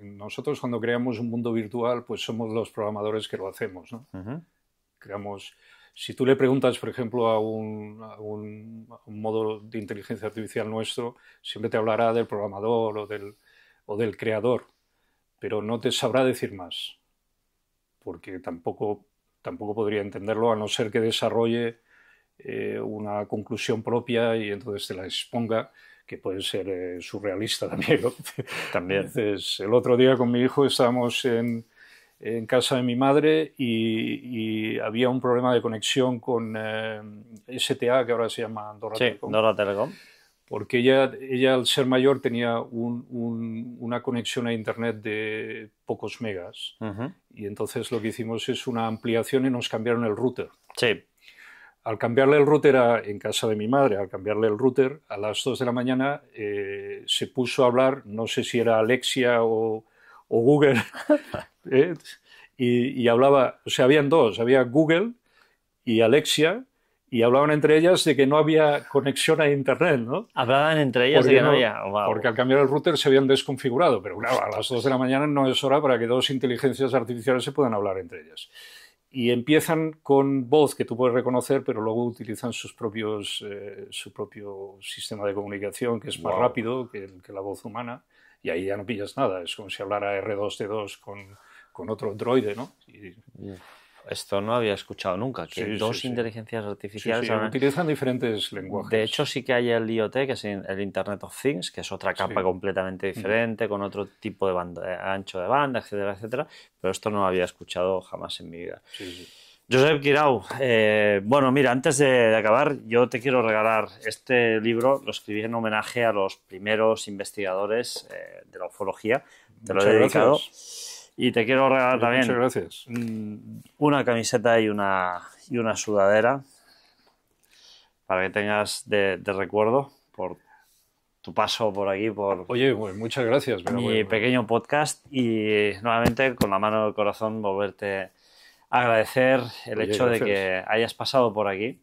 nosotros cuando creamos un mundo virtual, pues somos los programadores que lo hacemos, ¿no? Creamos, si tú le preguntas, por ejemplo, a un modo de inteligencia artificial nuestro, siempre te hablará del programador o del creador, pero no te sabrá decir más, porque tampoco podría entenderlo, a no ser que desarrolle una conclusión propia y entonces te la exponga, que puede ser surrealista también, ¿no? También. Entonces, el otro día con mi hijo estábamos en casa de mi madre y había un problema de conexión con STA, que ahora se llama Andorra Telecom. Andorra Telecom. Porque ella al ser mayor tenía una conexión a internet de pocos megas. Y entonces lo que hicimos es una ampliación y nos cambiaron el router. Sí. Al cambiarle el router en casa de mi madre, al cambiarle el router a las 2 de la mañana se puso a hablar, no sé si era Alexia o Google, y hablaba, o sea, habían dos, había Google y Alexia, y hablaban entre ellas de que no había conexión a internet, ¿no? Hablaban entre ellas de que no había. Wow. Porque al cambiar el router se habían desconfigurado, pero claro, a las 2 de la mañana no es hora para que dos inteligencias artificiales se puedan hablar entre ellas. Y empiezan con voz que tú puedes reconocer, pero luego utilizan su propio sistema de comunicación, que es más rápido que la voz humana, y ahí ya no pillas nada. Es como si hablara R2D2 con otro droide, ¿no? Esto no había escuchado nunca, que dos inteligencias artificiales... utilizan diferentes lenguajes. De hecho, sí que hay el IoT, que es el Internet of Things, que es otra capa completamente diferente, con otro tipo de ancho de banda, etcétera, etcétera. Pero esto no lo había escuchado jamás en mi vida. Josep Guirao, bueno, mira, antes de acabar, yo te quiero regalar este libro. Lo escribí en homenaje a los primeros investigadores de la ufología. Te lo he dedicado. Y te quiero regalar también una camiseta y una sudadera para que tengas de recuerdo por tu paso por aquí, por Oye, pues muchas gracias. Mi pequeño podcast, y nuevamente con la mano del corazón volverte a agradecer el hecho de que hayas pasado por aquí.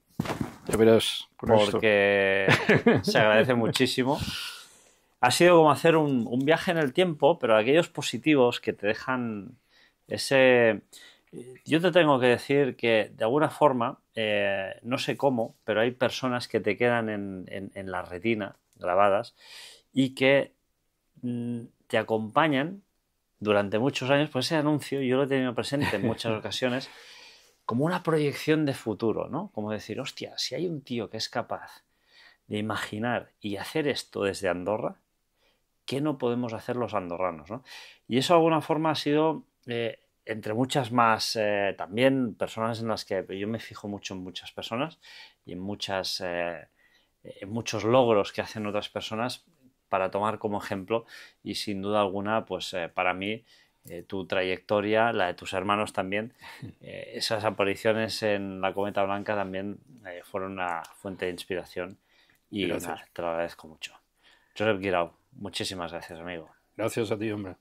Ya verás, porque se agradece muchísimo. Ha sido como hacer un viaje en el tiempo, pero aquellos positivos que te dejan ese... Yo te tengo que decir que, de alguna forma, no sé cómo, pero hay personas que te quedan en la retina, grabadas, y que te acompañan durante muchos años. Pues ese anuncio yo lo he tenido presente en muchas ocasiones como una proyección de futuro, ¿no? Como decir, hostia, si hay un tío que es capaz de imaginar y hacer esto desde Andorra, ¿qué no podemos hacer los andorranos, ¿no? Y eso de alguna forma ha sido, entre muchas más, también personas en las que yo me fijo mucho en muchas personas y en muchos logros que hacen otras personas para tomar como ejemplo, y sin duda alguna, pues para mí, tu trayectoria, la de tus hermanos también, esas apariciones en la Cometa Blanca también fueron una fuente de inspiración, y nada, te lo agradezco mucho. Josep Guirao, muchísimas gracias, amigo. Gracias a ti, hombre.